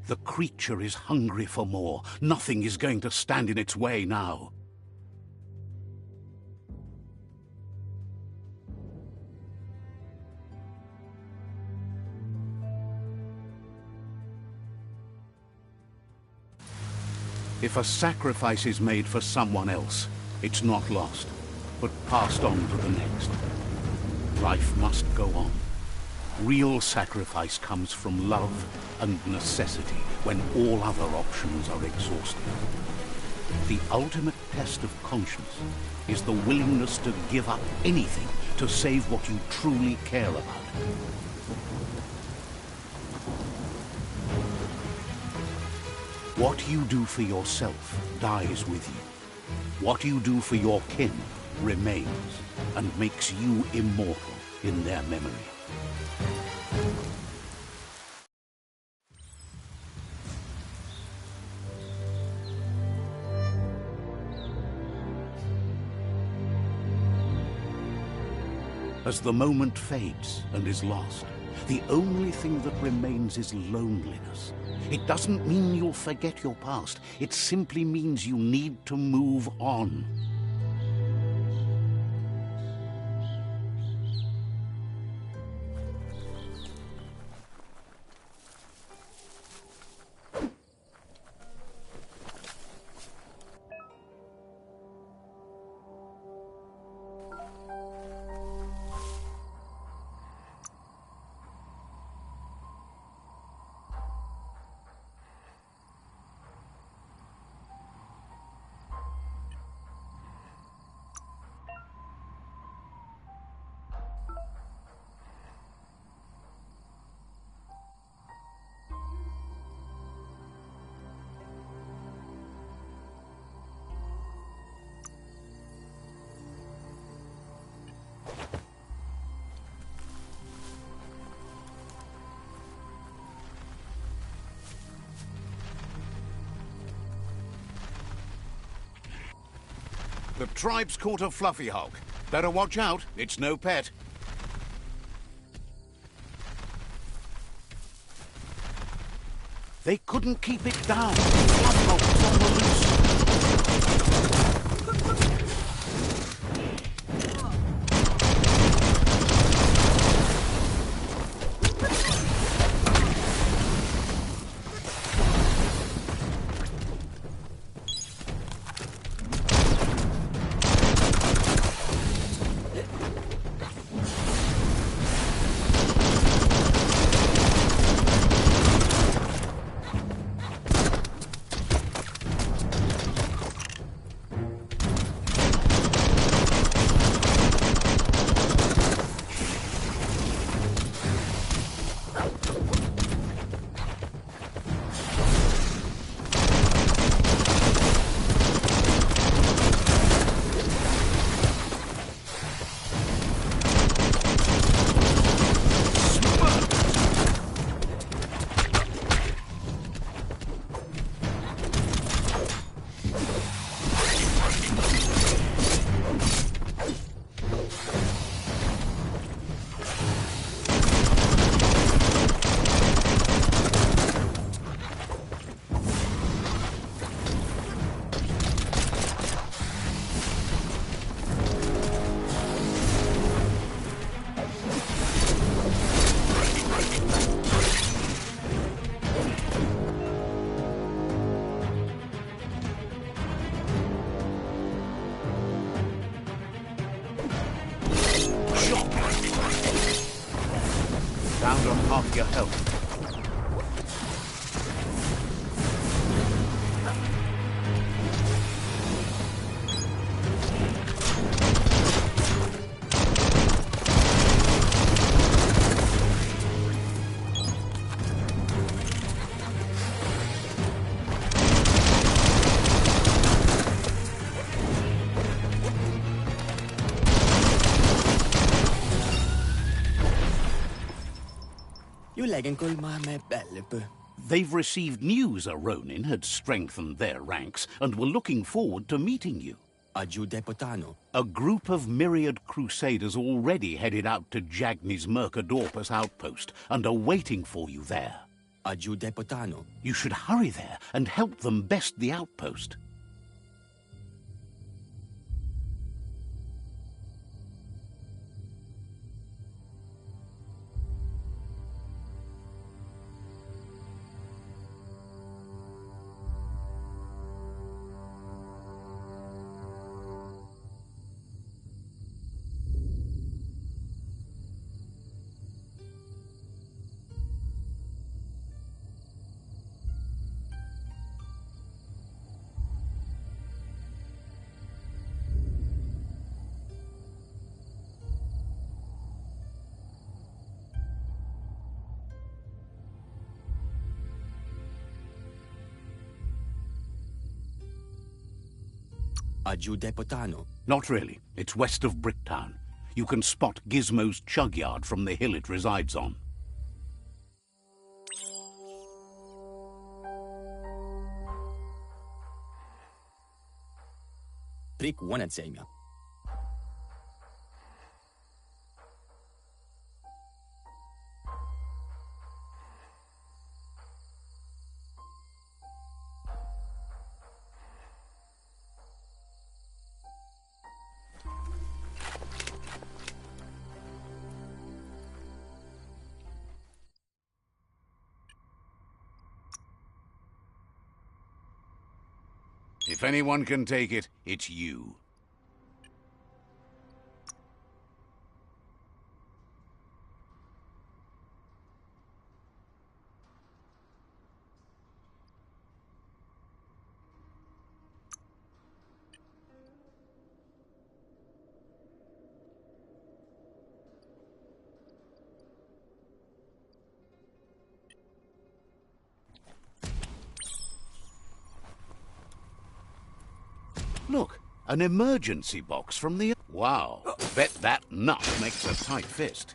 The creature is hungry for more. Nothing is going to stand in its way now. If a sacrifice is made for someone else, it's not lost, but passed on to the next. Life must go on. Real sacrifice comes from love and necessity when all other options are exhausted. The ultimate test of conscience is the willingness to give up anything to save what you truly care about. What you do for yourself dies with you. What you do for your kin remains and makes you immortal in their memory. As the moment fades and is lost, the only thing that remains is loneliness. It doesn't mean you'll forget your past. It simply means you need to move on. The tribe's caught a fluffy hog. Better watch out, it's no pet. They couldn't keep it down. Fluffy hog was on the loose. down to half your health. They've received news a Ronin had strengthened their ranks and were looking forward to meeting you. A group of myriad crusaders already headed out to Jagni's Mercadorpus outpost and are waiting for you there. You should hurry there and help them best the outpost. Not really. It's west of Bricktown. You can spot Gizmo's chug yard from the hill it resides on. If anyone can take it, it's you. Look, an emergency box from the... Wow, bet that nut makes a tight fist.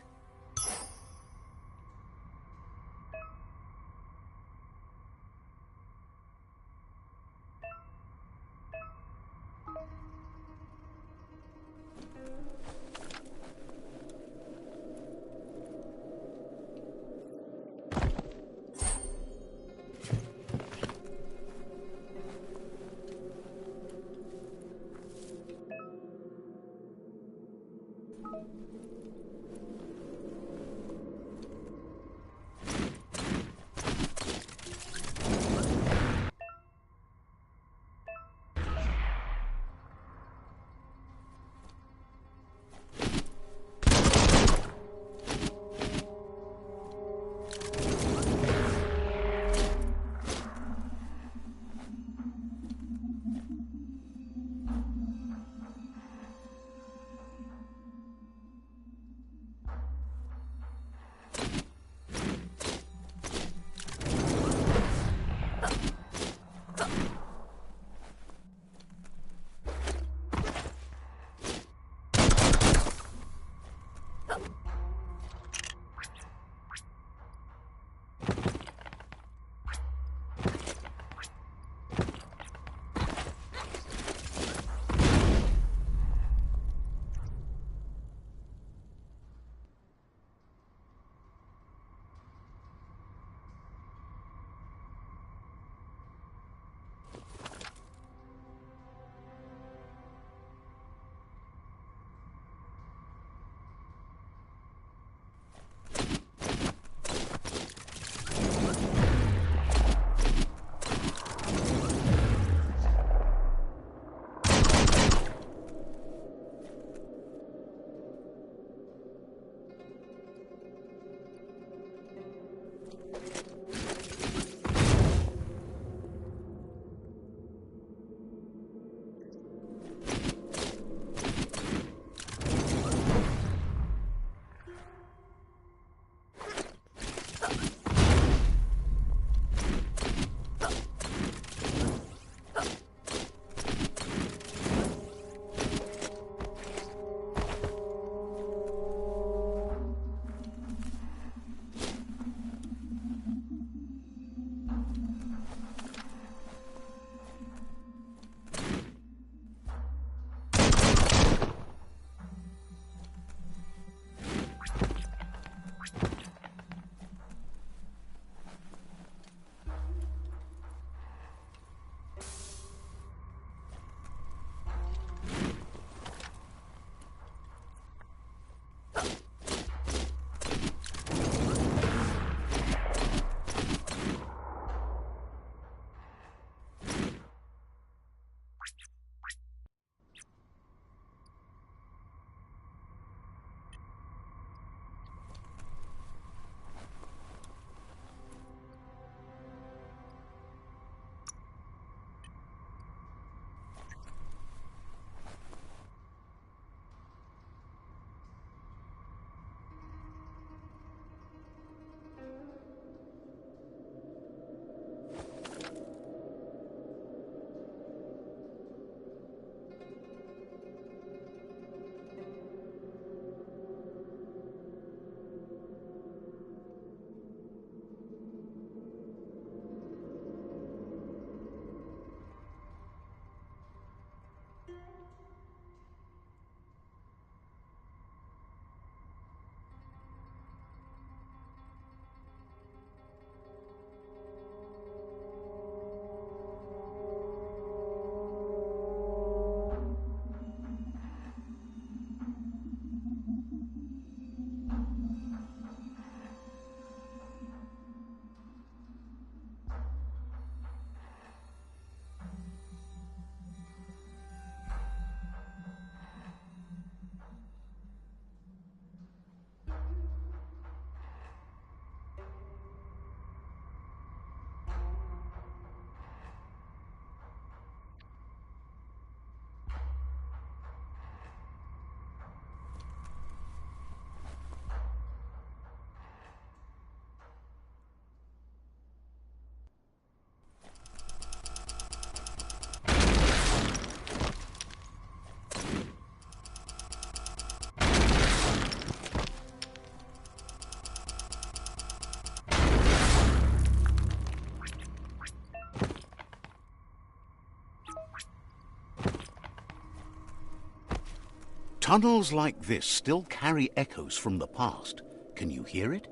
Tunnels like this still carry echoes from the past. Can you hear it?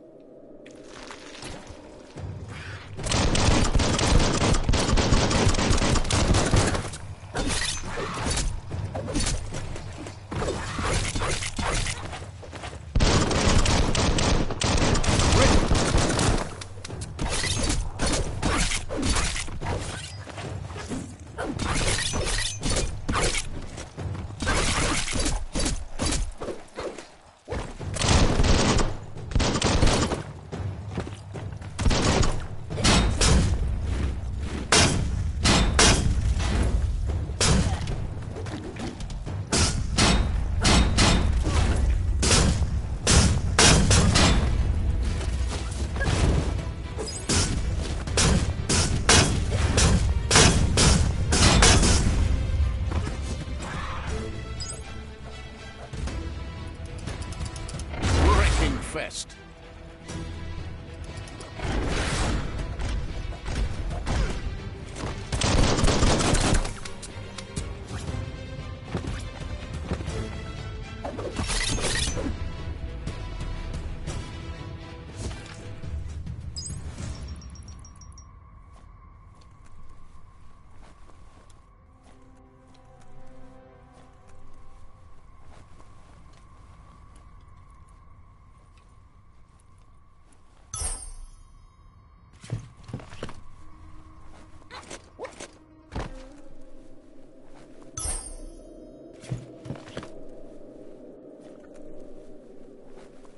Fest.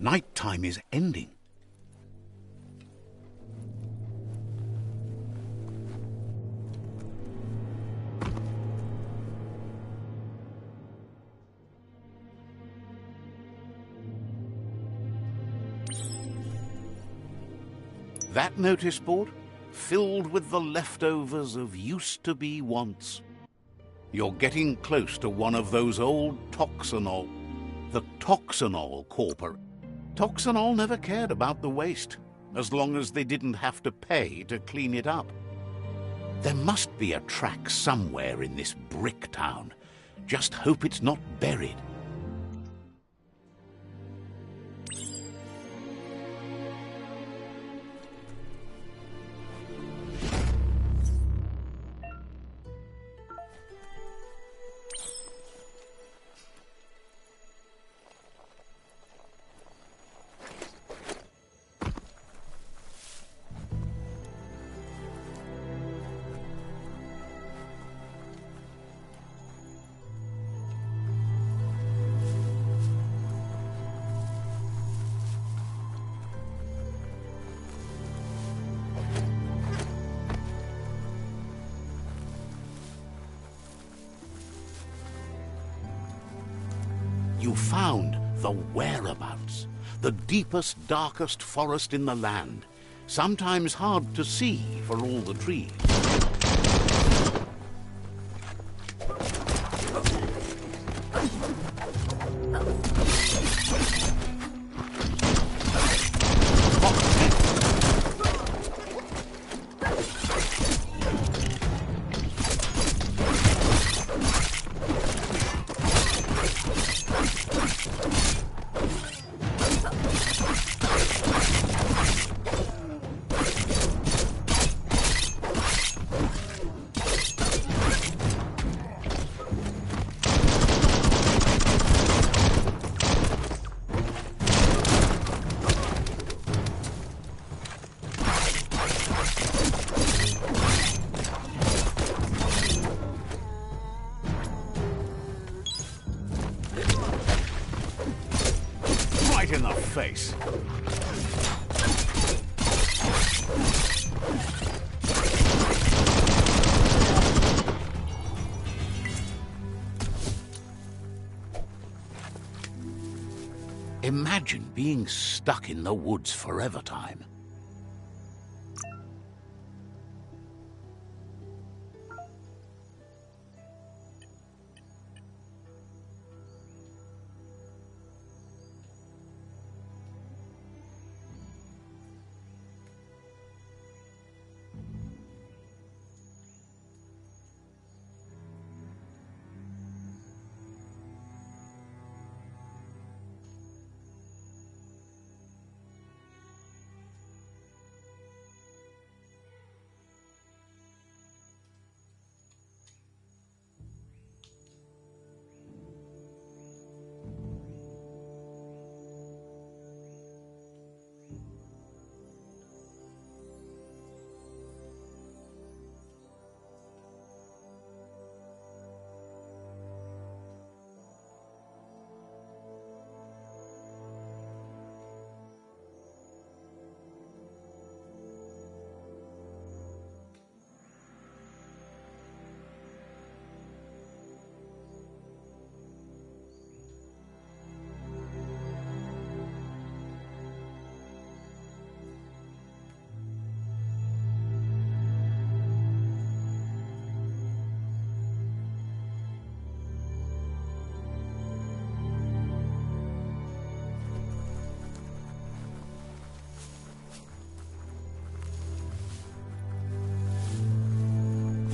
Nighttime is ending. That notice board? Filled with the leftovers of used-to-be wants. You're getting close to one of those old Toxanol. The Toxanol Corporation. Toxanol never cared about the waste, as long as they didn't have to pay to clean it up. There must be a track somewhere in this brick town. Just hope it's not buried. You found the whereabouts, the deepest, darkest forest in the land, sometimes hard to see for all the trees. In the face. Imagine being stuck in the woods forever time.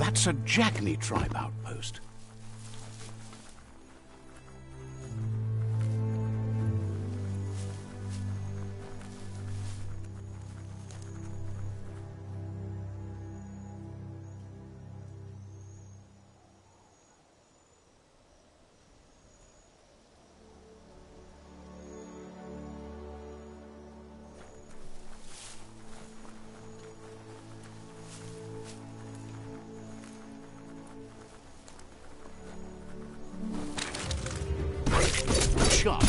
That's a Jagni tribe outpost. Sharp.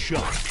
Shot.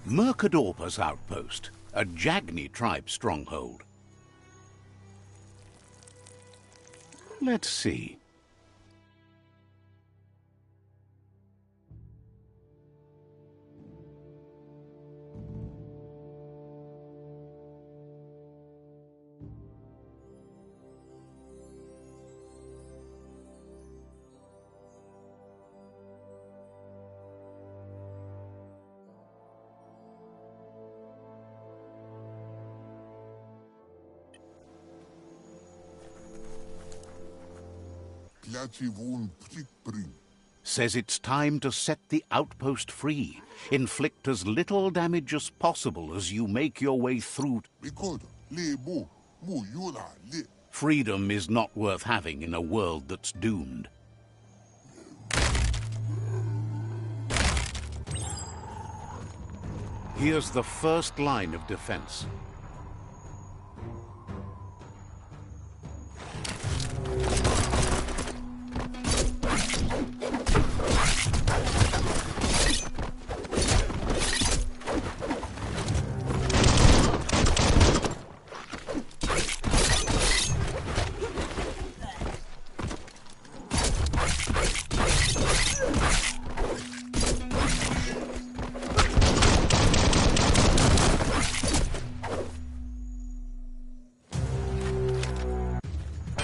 Mercadorpa's outpost, a Jagni tribe stronghold. Let's see. Says it's time to set the outpost free. Inflict as little damage as possible as you make your way through. Freedom is not worth having in a world that's doomed. Here's the first line of defense.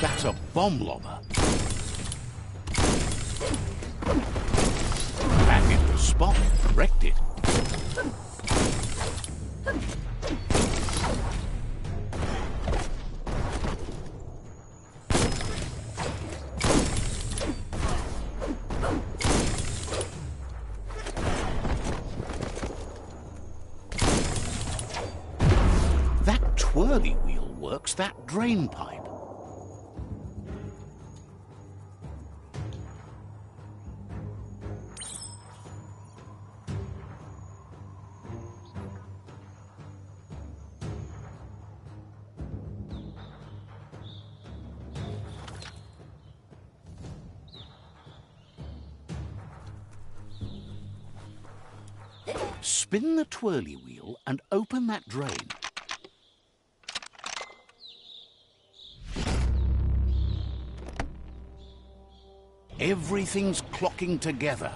That's a bomb lobber. Back into spot. Wrecked it. That twirly wheel works that drain pipe. Spin the twirly wheel and open that drain. Everything's clocking together.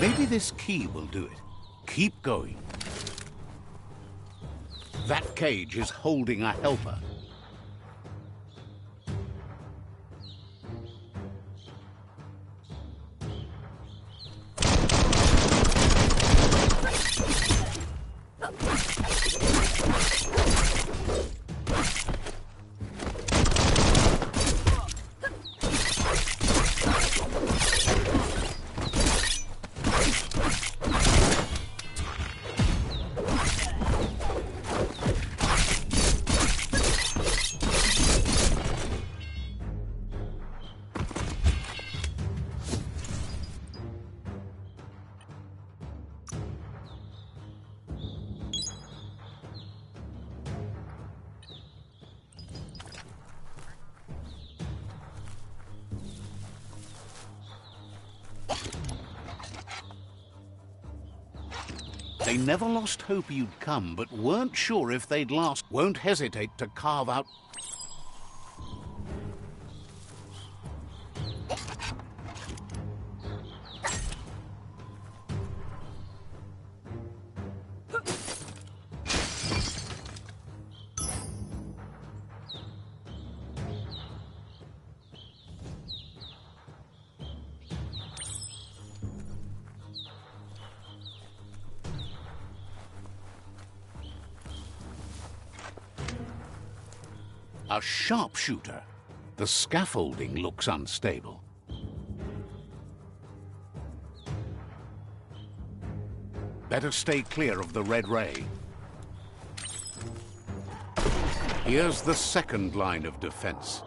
Maybe this key will do it. Keep going. That cage is holding a helper. They never lost hope you'd come, but weren't sure if they'd last. Won't hesitate to carve out. A sharpshooter. The scaffolding looks unstable. Better stay clear of the red ray. Here's the second line of defense.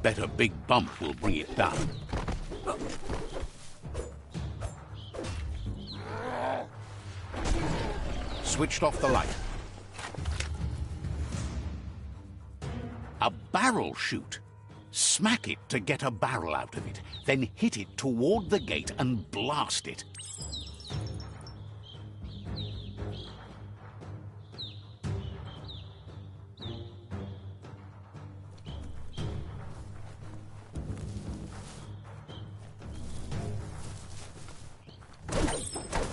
Bet a big bump will bring it down. Switched off the light. A barrel chute. Smack it to get a barrel out of it, then hit it toward the gate and blast it.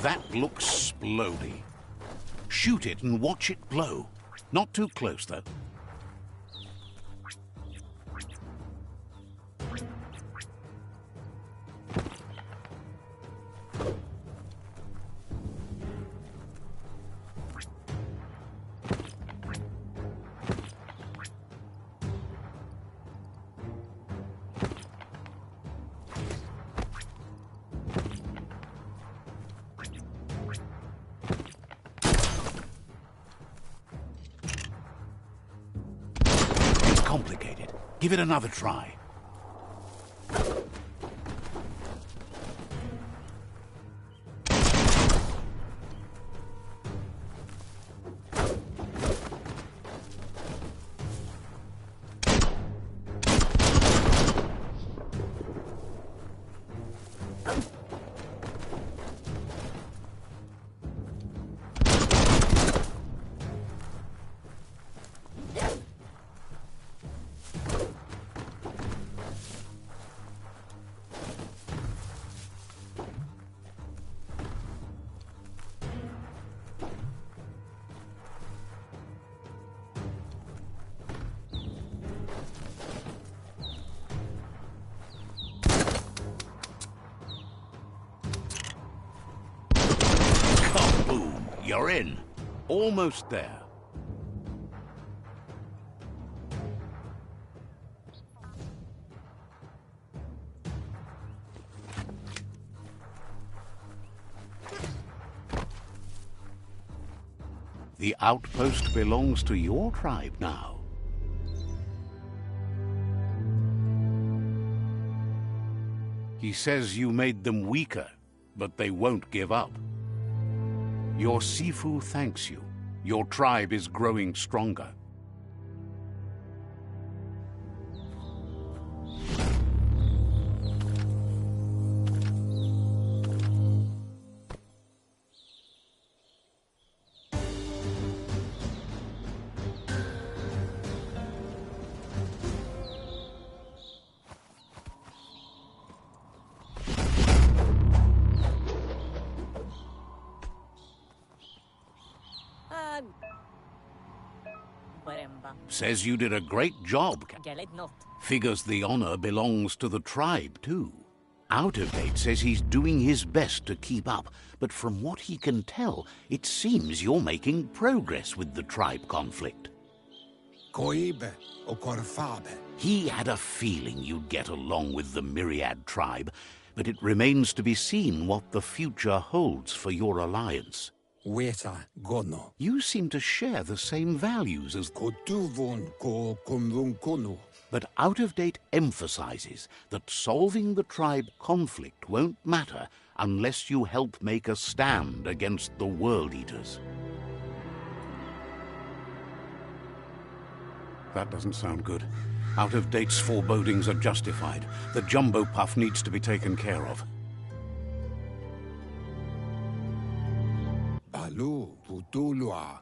That looks splody. Shoot it and watch it blow. Not too close, though. Complicated. Give it another try. Boom, you're in. Almost there. The outpost belongs to your tribe now. He says you made them weaker, but they won't give up. Your Sifu thanks you. Your tribe is growing stronger. Says you did a great job. Figures the honor belongs to the tribe, too. Out of Date says he's doing his best to keep up, but from what he can tell, it seems you're making progress with the tribe conflict. He had a feeling you'd get along with the Myriad tribe, but it remains to be seen what the future holds for your alliance. You seem to share the same values as... But Out of Date emphasizes that solving the tribe conflict won't matter unless you help make a stand against the World Eaters. That doesn't sound good. Out of Date's forebodings are justified. The Jumbo Puff needs to be taken care of.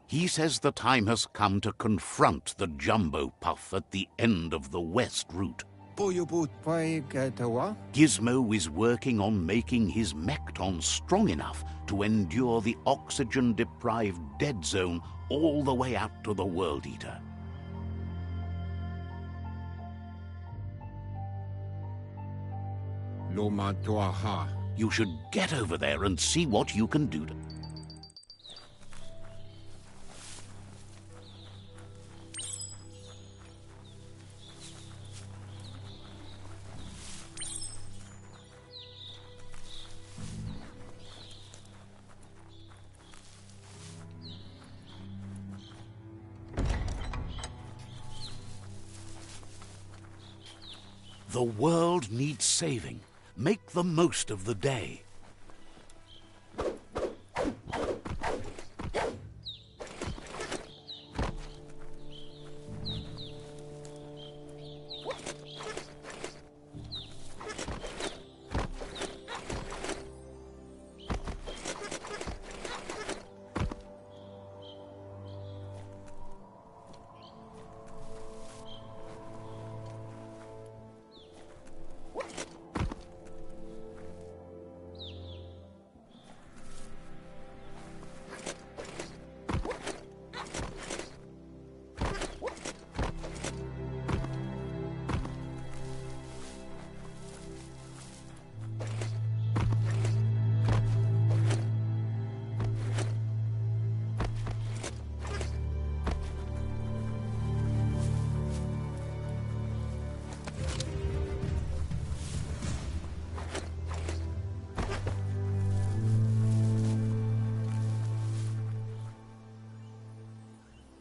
He says the time has come to confront the Jumbo Puff at the end of the West Route. Gizmo is working on making his Mekton strong enough to endure the oxygen-deprived dead zone all the way out to the World Eater. You should get over there and see what you can do to... The world needs saving. Make the most of the day.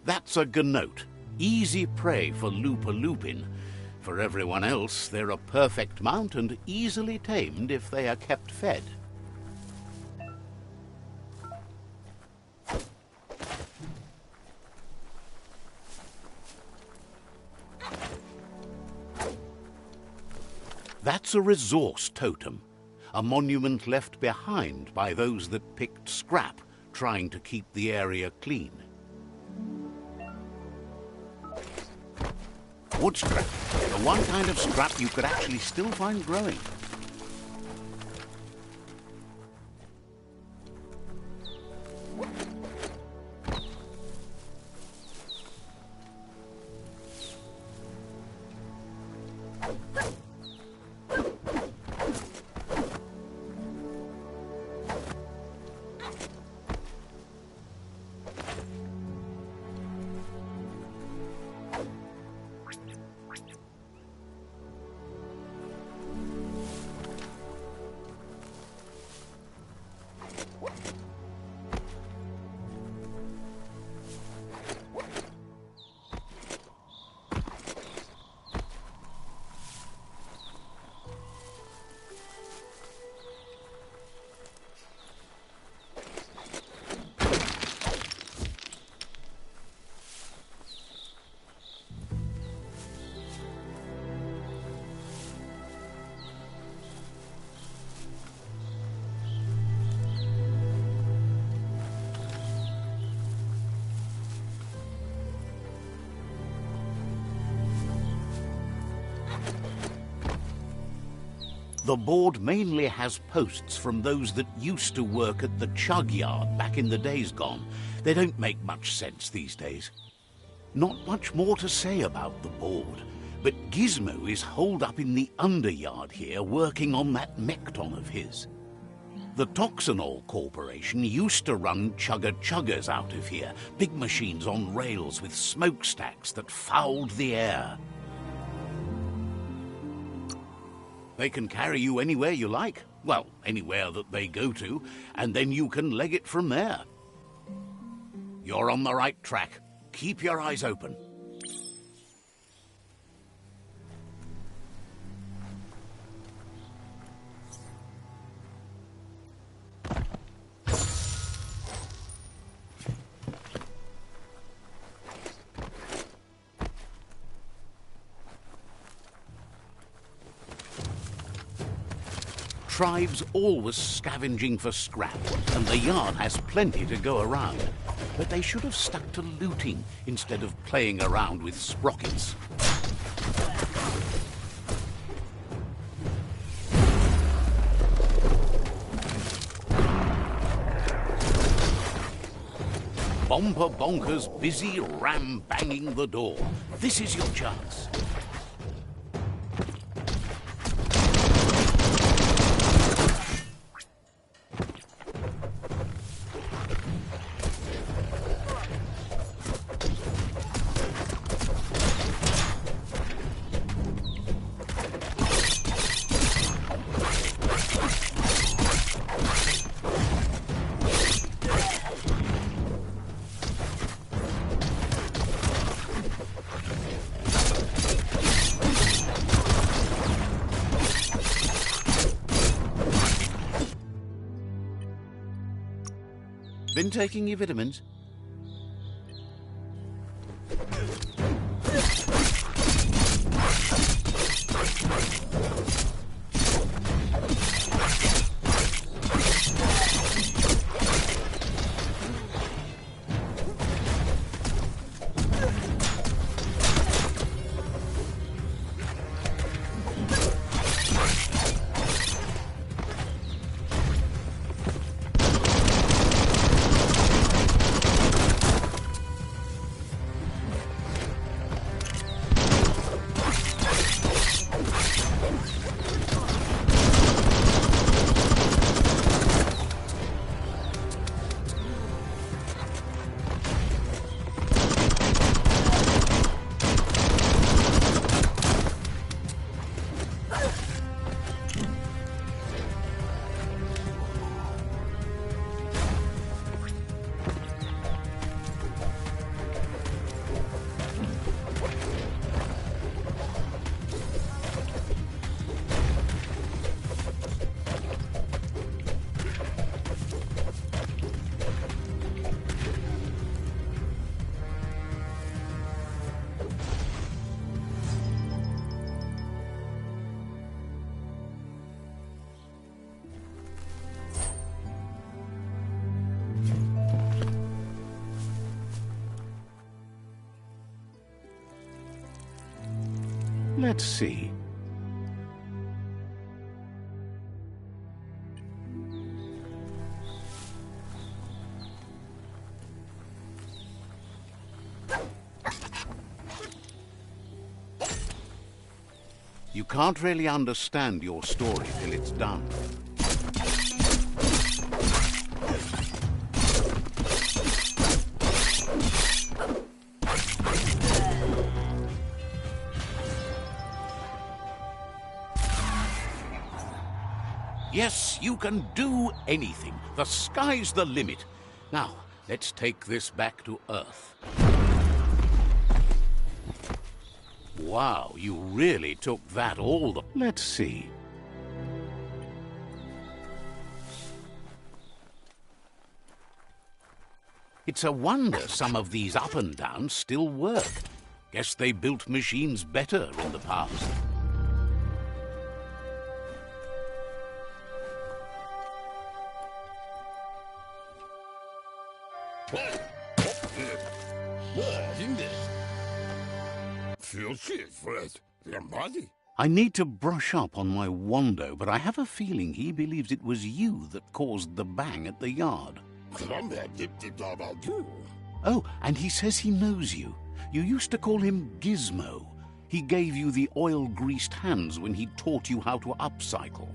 That's a gnote, easy prey for Lupin. For everyone else, they're a perfect mount and easily tamed if they are kept fed. That's a resource totem, a monument left behind by those that picked scrap, trying to keep the area clean. Wood scrap, the one kind of scrap you could actually still find growing. The board mainly has posts from those that used to work at the chug yard back in the days gone. They don't make much sense these days. Not much more to say about the board, but Gizmo is holed up in the underyard here working on that Mekton of his. The Toxanol Corporation used to run chugger-chuggers out of here, big machines on rails with smokestacks that fouled the air. They can carry you anywhere you like. Well, anywhere that they go to, and then you can leg it from there. You're on the right track. Keep your eyes open. Tribes always scavenging for scrap, and the yard has plenty to go around. But they should have stuck to looting instead of playing around with sprockets. Bomper Bonker's busy ram-banging the door. This is your chance. Been taking your vitamins? Let's see. You can't really understand your story till it's done. Yes, you can do anything. The sky's the limit. Now, let's take this back to Earth. Wow, you really took that all the... Let's see. It's a wonder some of these up and downs still work. Guess they built machines better in the past. I need to brush up on my Wando, but I have a feeling he believes it was you that caused the bang at the yard. Oh, and he says he knows you. You used to call him Gizmo. He gave you the oil-greased hands when he taught you how to upcycle.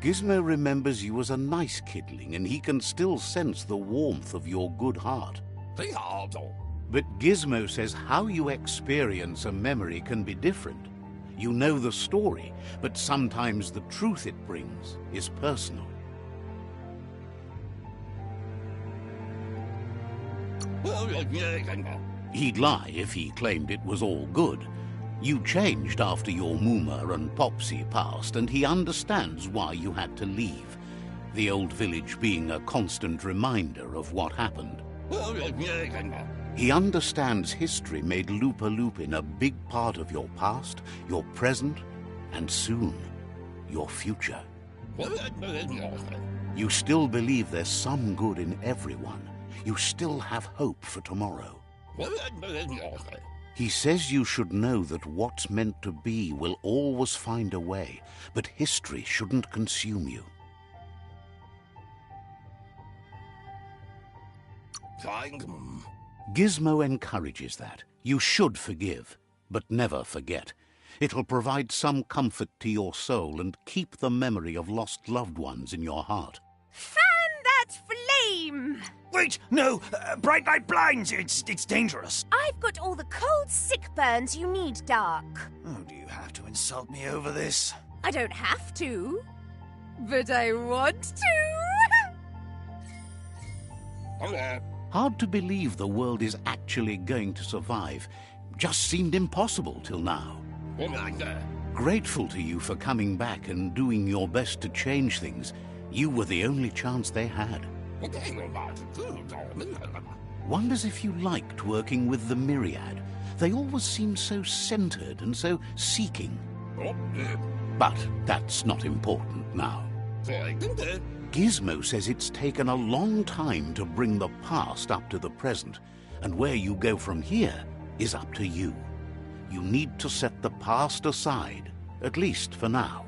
Gizmo remembers you as a nice kidling, and he can still sense the warmth of your good heart. But Gizmo says how you experience a memory can be different. You know the story, but sometimes the truth it brings is personal. He'd lie if he claimed it was all good. You changed after your Mooma and Popsy passed, and he understands why you had to leave. The old village being a constant reminder of what happened. He understands history made Lupa Lupin a big part of your past, your present, and soon, your future. You still believe there's some good in everyone. You still have hope for tomorrow. He says you should know that what's meant to be will always find a way, but history shouldn't consume you. Gizmo encourages that. You should forgive, but never forget. It'll provide some comfort to your soul and keep the memory of lost loved ones in your heart. Fan that flame! Wait, no! Bright light blinds! It's dangerous. I've got all the cold, sick burns you need, Dark. Oh, do you have to insult me over this? I don't have to, but I want to. Hard to believe the world is actually going to survive. Just seemed impossible till now. Grateful to you for coming back and doing your best to change things. You were the only chance they had. Wonders if you liked working with the Myriad. They always seem so centered and so seeking. But that's not important now. Gizmo says it's taken a long time to bring the past up to the present, and where you go from here is up to you. You need to set the past aside, at least for now.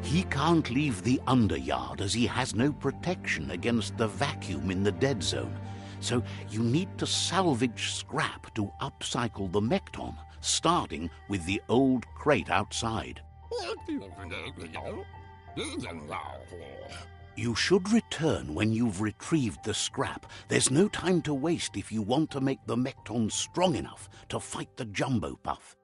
He can't leave the Underyard as he has no protection against the vacuum in the dead zone, so you need to salvage scrap to upcycle the Mekton, starting with the old crate outside. You should return when you've retrieved the scrap. There's no time to waste if you want to make the Mekton strong enough to fight the Jumbo Puff.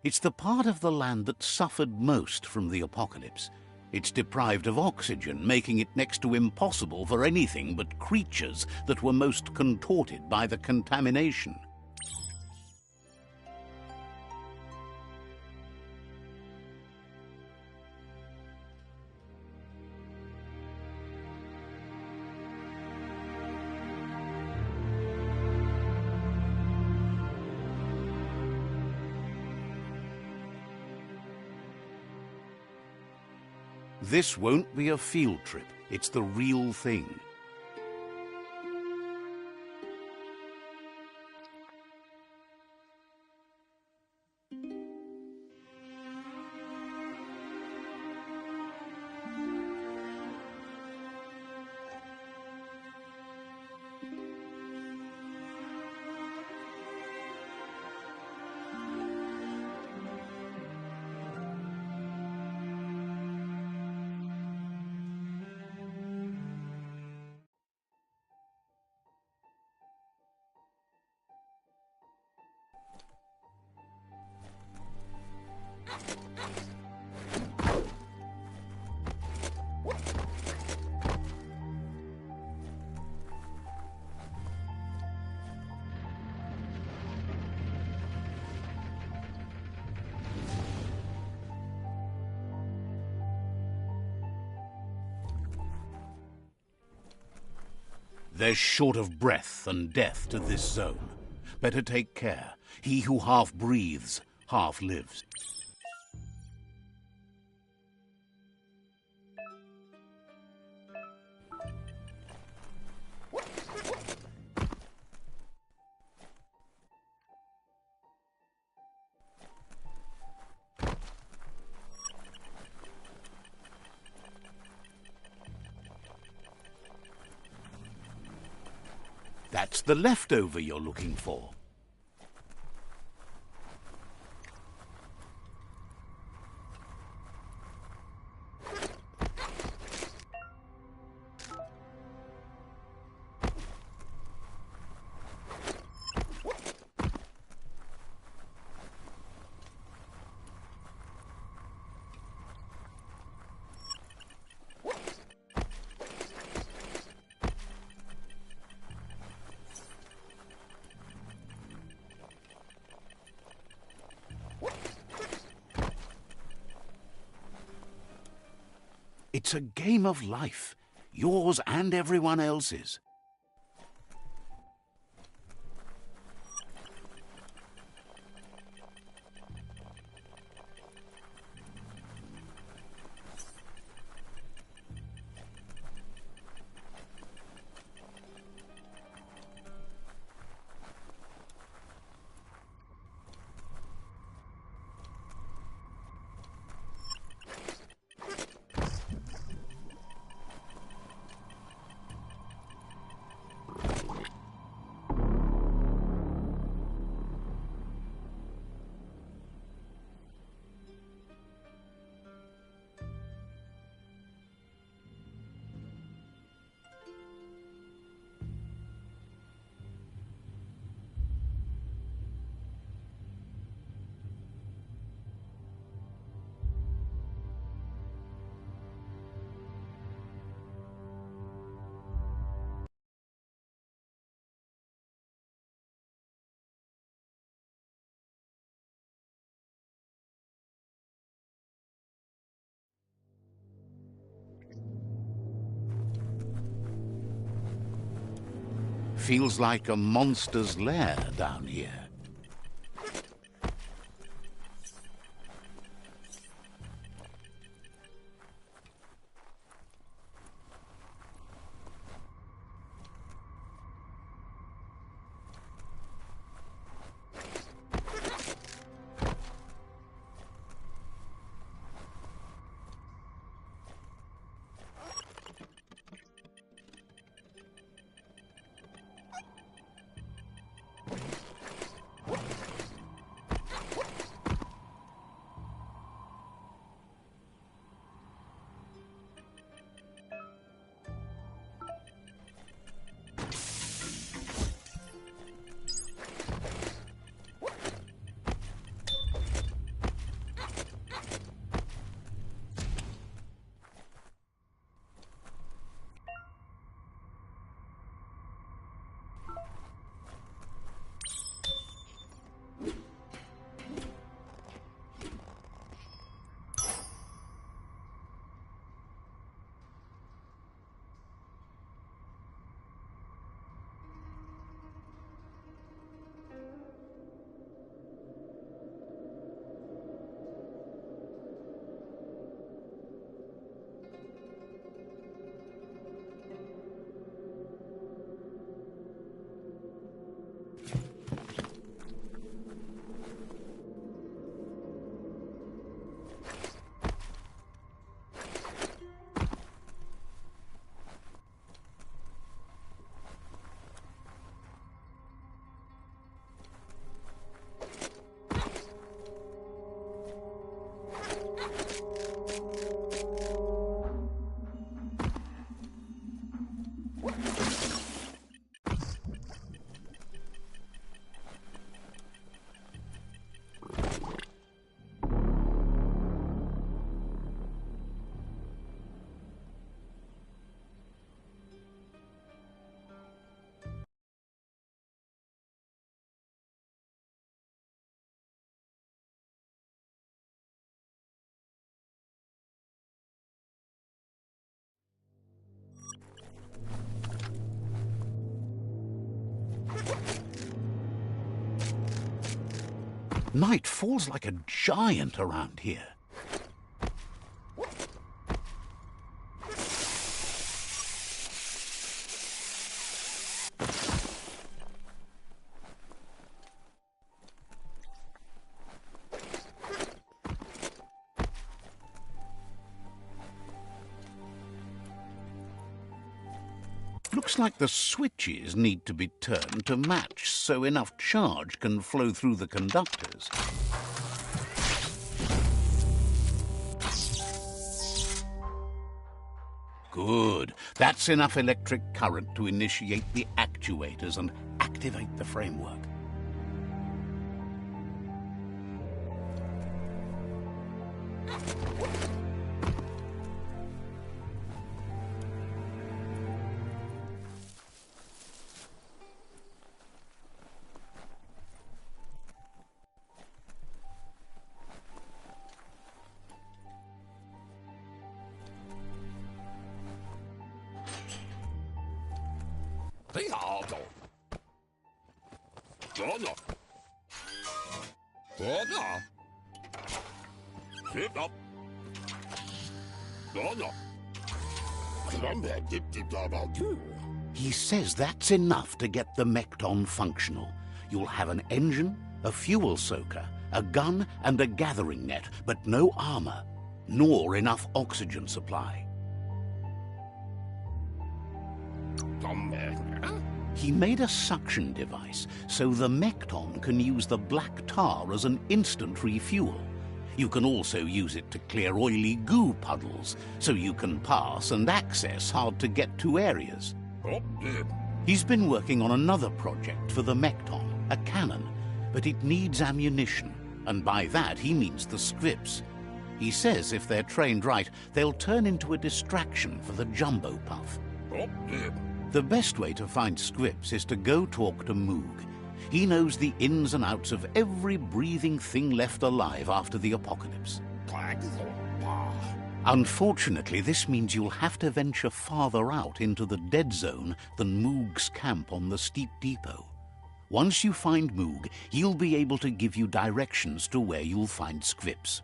It's the part of the land that suffered most from the apocalypse. It's deprived of oxygen, making it next to impossible for anything but creatures that were most contorted by the contamination. This won't be a field trip. It's the real thing. There's short of breath and death to this zone. Better take care. He who half breathes, half lives. That's the leftover you're looking for. It's a game of life, yours and everyone else's. Feels like a monster's lair down here. Night falls like a giant around here. Looks like the switches need to be turned to match so enough charge can flow through the conductors. Good. That's enough electric current to initiate the actuators and activate the framework. He says that's enough to get the Mekton functional. You'll have an engine, a fuel soaker, a gun and a gathering net, but no armor, nor enough oxygen supply. He made a suction device so the Mekton can use the black tar as an instant refuel. You can also use it to clear oily goo puddles, so you can pass and access hard-to-get-to areas. He's been working on another project for the Mekton, a cannon, but it needs ammunition, and by that he means the scripts. He says if they're trained right, they'll turn into a distraction for the Jumbo Puff. The best way to find scripts is to go talk to Moog. He knows the ins and outs of every breathing thing left alive after the apocalypse. Unfortunately, this means you'll have to venture farther out into the dead zone than Moog's camp on the steep depot. Once you find Moog, he'll be able to give you directions to where you'll find Scripps.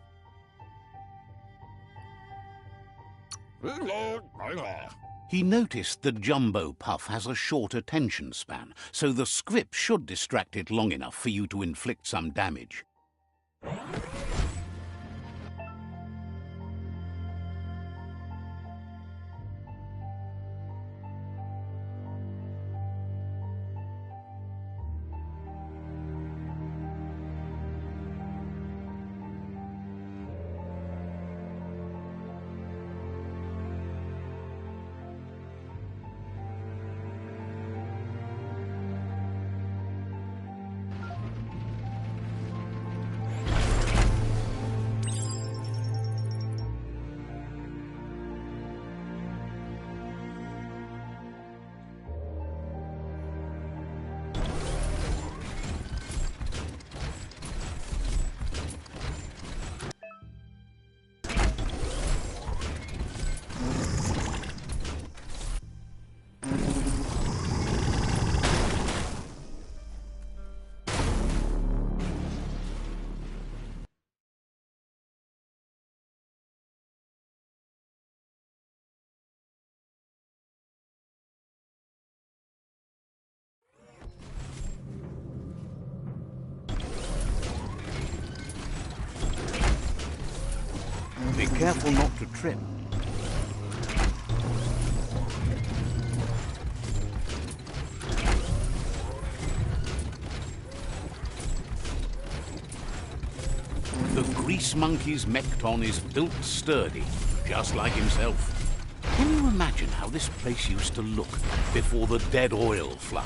He noticed that Jumbo Puff has a short attention span, so the Scripps should distract it long enough for you to inflict some damage. Be careful not to trip. The Grease Monkey's Mekton is built sturdy, just like himself. Can you imagine how this place used to look before the dead oil flood?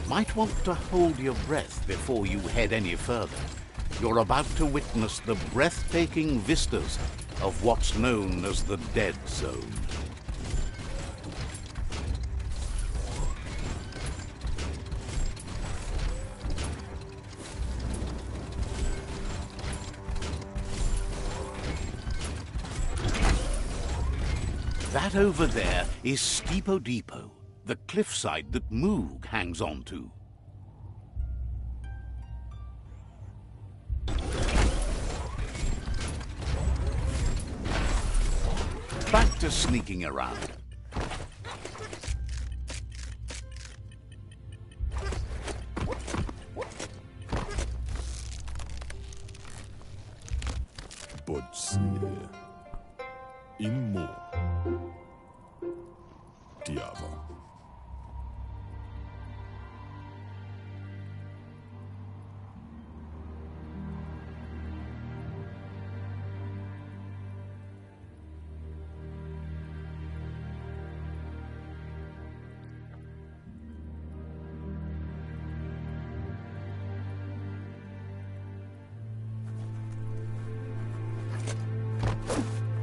Might want to hold your breath before you head any further. You're about to witness the breathtaking vistas of what's known as the Dead Zone. That over there is Steepo Depot, the cliffside that Moog hangs on to. Back to sneaking around. Botse. Inmo. Diava.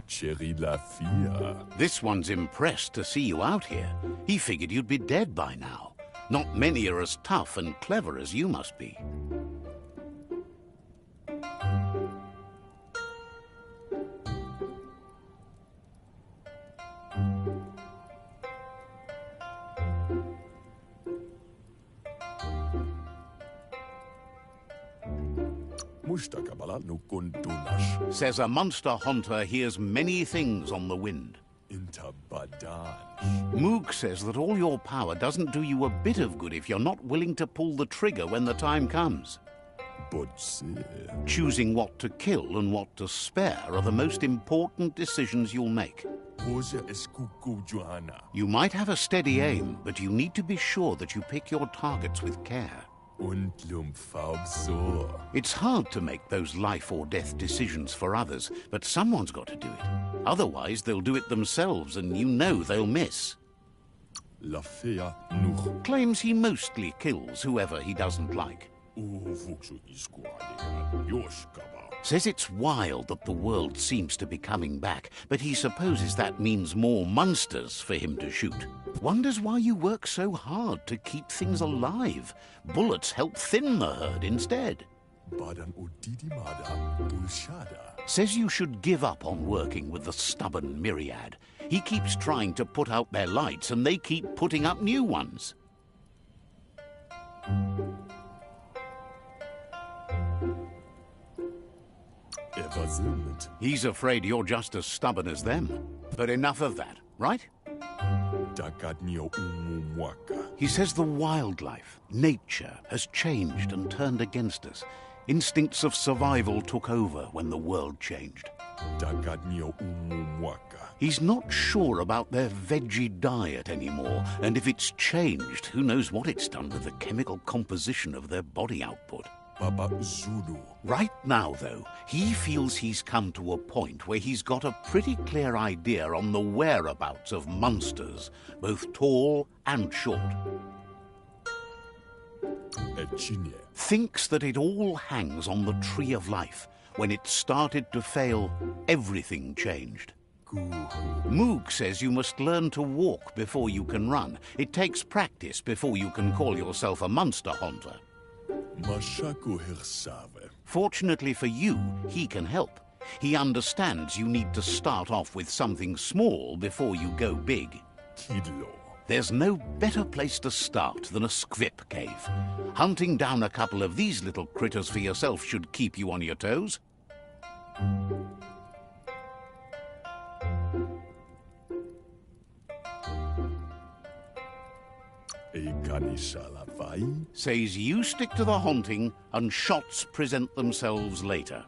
Cherry la Fia. This one's impressed to see you out here. He figured you'd be dead by now. Not many are as tough and clever as you must be. Says a monster hunter hears many things on the wind. Moog says that all your power doesn't do you a bit of good if you're not willing to pull the trigger when the time comes. Choosing what to kill and what to spare are the most important decisions you'll make. You might have a steady aim, but you need to be sure that you pick your targets with care. It's hard to make those life or death decisions for others, but someone's got to do it. Otherwise, they'll do it themselves, and you know they'll miss. Claims he mostly kills whoever he doesn't like. Says it's wild that the world seems to be coming back, but he supposes that means more monsters for him to shoot. Wonders why you work so hard to keep things alive. Bullets help thin the herd instead. Badan udidimada bulshada. Says you should give up on working with the stubborn myriad. He keeps trying to put out their lights and they keep putting up new ones. Everzilmet. He's afraid you're just as stubborn as them. But enough of that, right? Dakadnio umumwaka. He says the wildlife, nature, has changed and turned against us. Instincts of survival took over when the world changed. Dakadnio umumwaka. He's not sure about their veggie diet anymore, and if it's changed, who knows what it's done with the chemical composition of their body output. Baba Zulu. Right now, though, he feels he's come to a point where he's got a pretty clear idea on the whereabouts of monsters, both tall and short. Echinye. Thinks that it all hangs on the tree of life. When it started to fail, everything changed. Guhu. Moog says you must learn to walk before you can run. It takes practice before you can call yourself a monster hunter. Mashaku hirsave. Fortunately for you, he can help. He understands you need to start off with something small before you go big. Kidlo. There's no better place to start than a squip cave. Hunting down a couple of these little critters for yourself should keep you on your toes. Ekanishalavai. Says you stick to the haunting and shots present themselves later.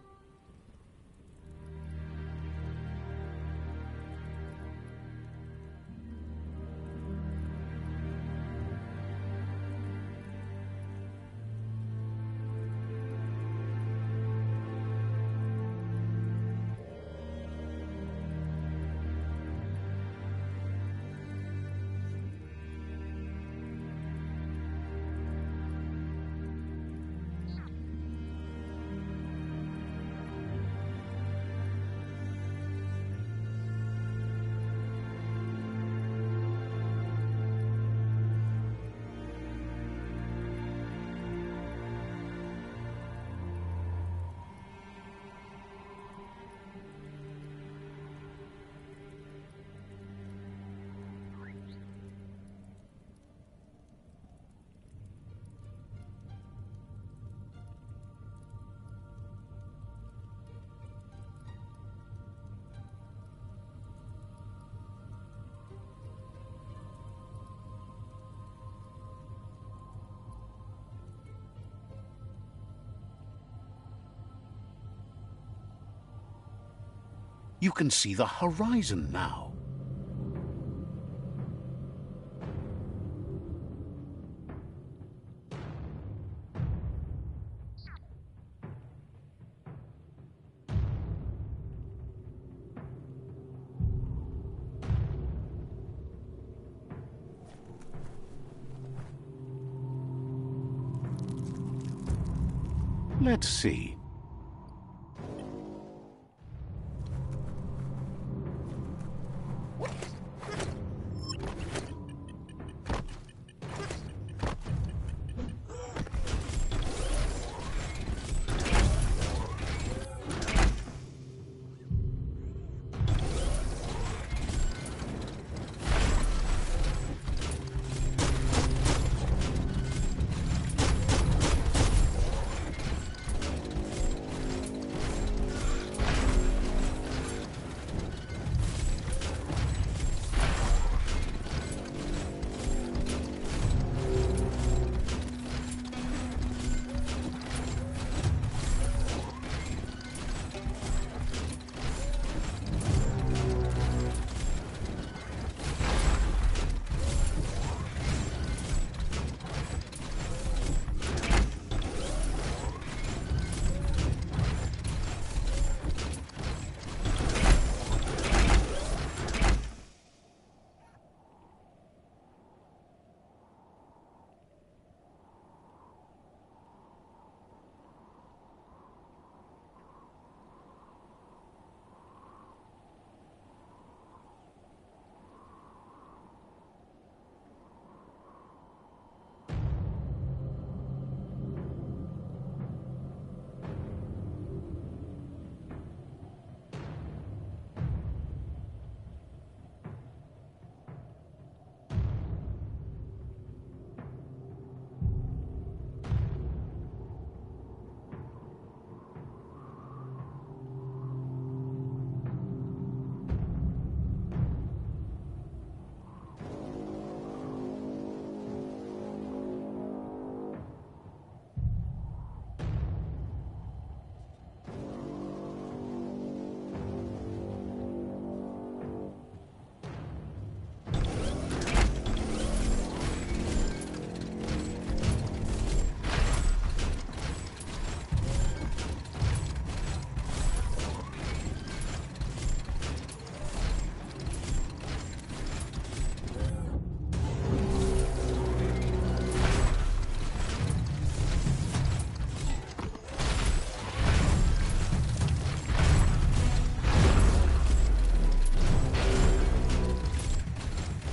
You can see the horizon now. Let's see.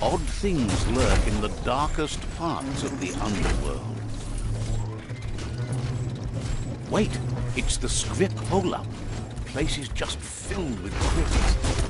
Odd things lurk in the darkest parts of the underworld. Wait, it's the script hole-up. The place is just filled with crypts.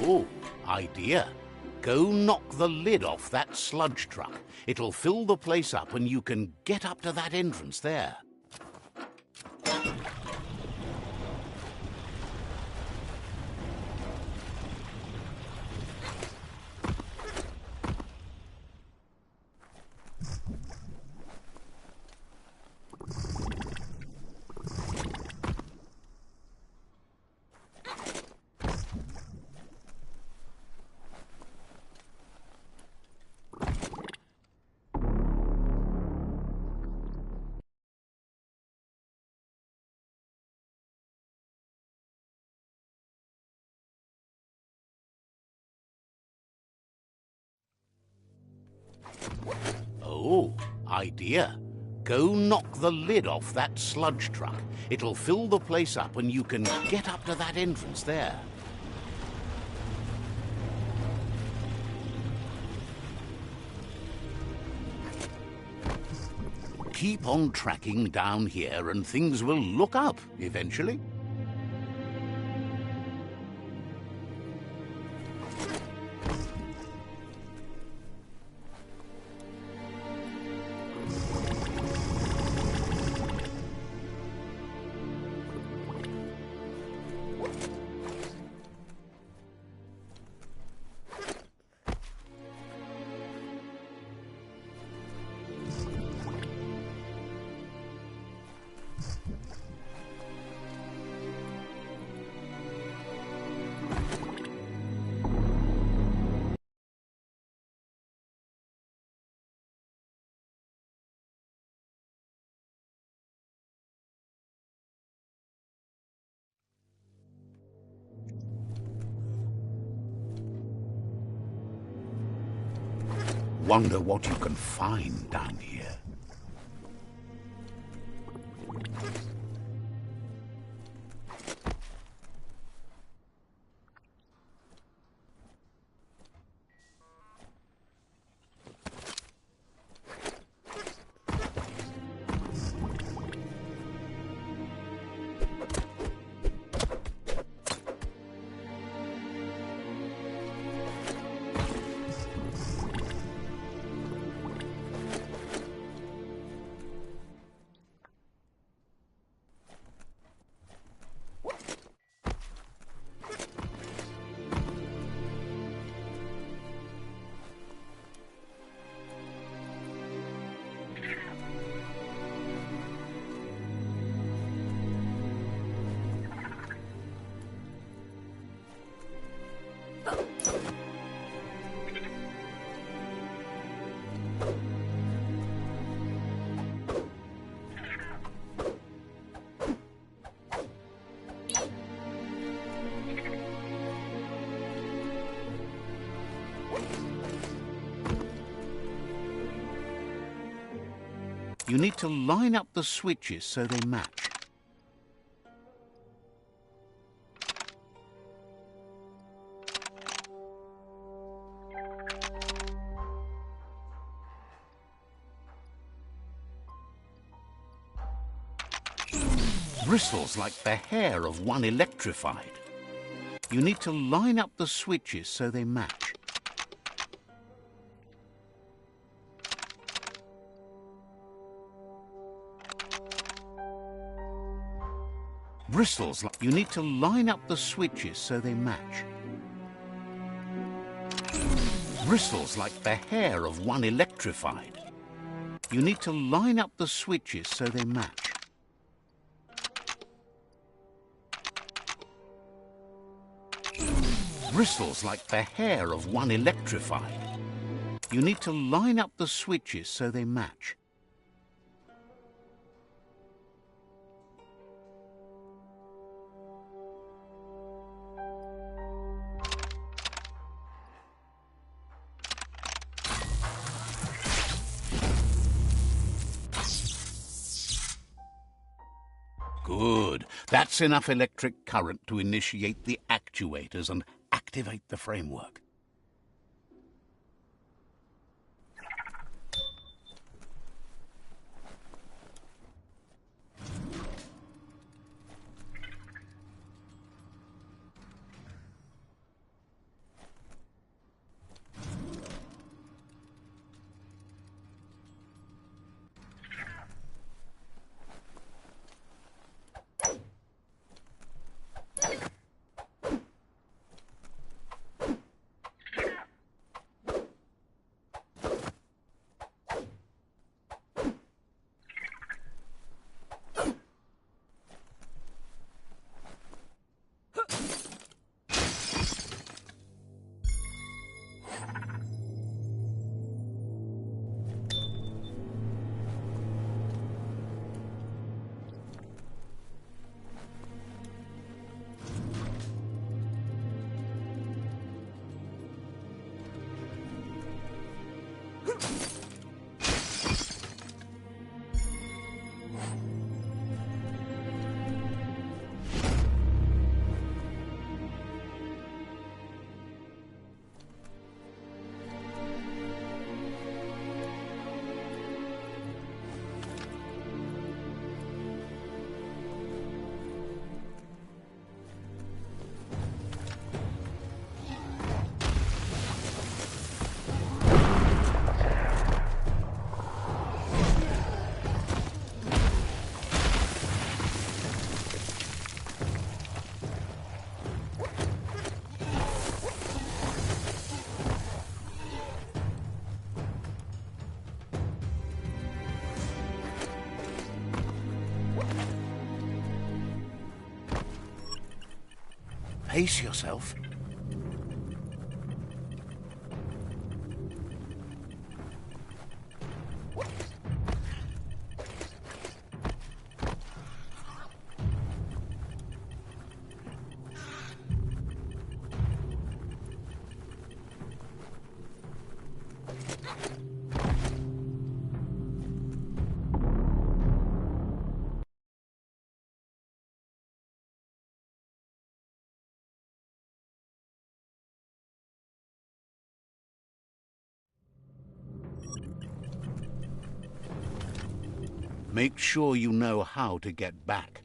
Oh, idea. Go knock the lid off that sludge truck. It'll fill the place up and you can get up to that entrance there. Oh, idea. Go knock the lid off that sludge truck. It'll fill the place up and you can get up to that entrance there. Keep on tracking down here and things will look up eventually. Wonder what you can find down here. You need to line up the switches so they match. Bristles like the hair of one electrified. You need to line up the switches so they match. Bristles like you need to line up the switches so they match. Bristles like the hair of one electrified. You need to line up the switches so they match. Bristles like the hair of one electrified. You need to line up the switches so they match. Good. That's enough electric current to initiate the actuators and activate the framework. Pace yourself. Make sure you know how to get back.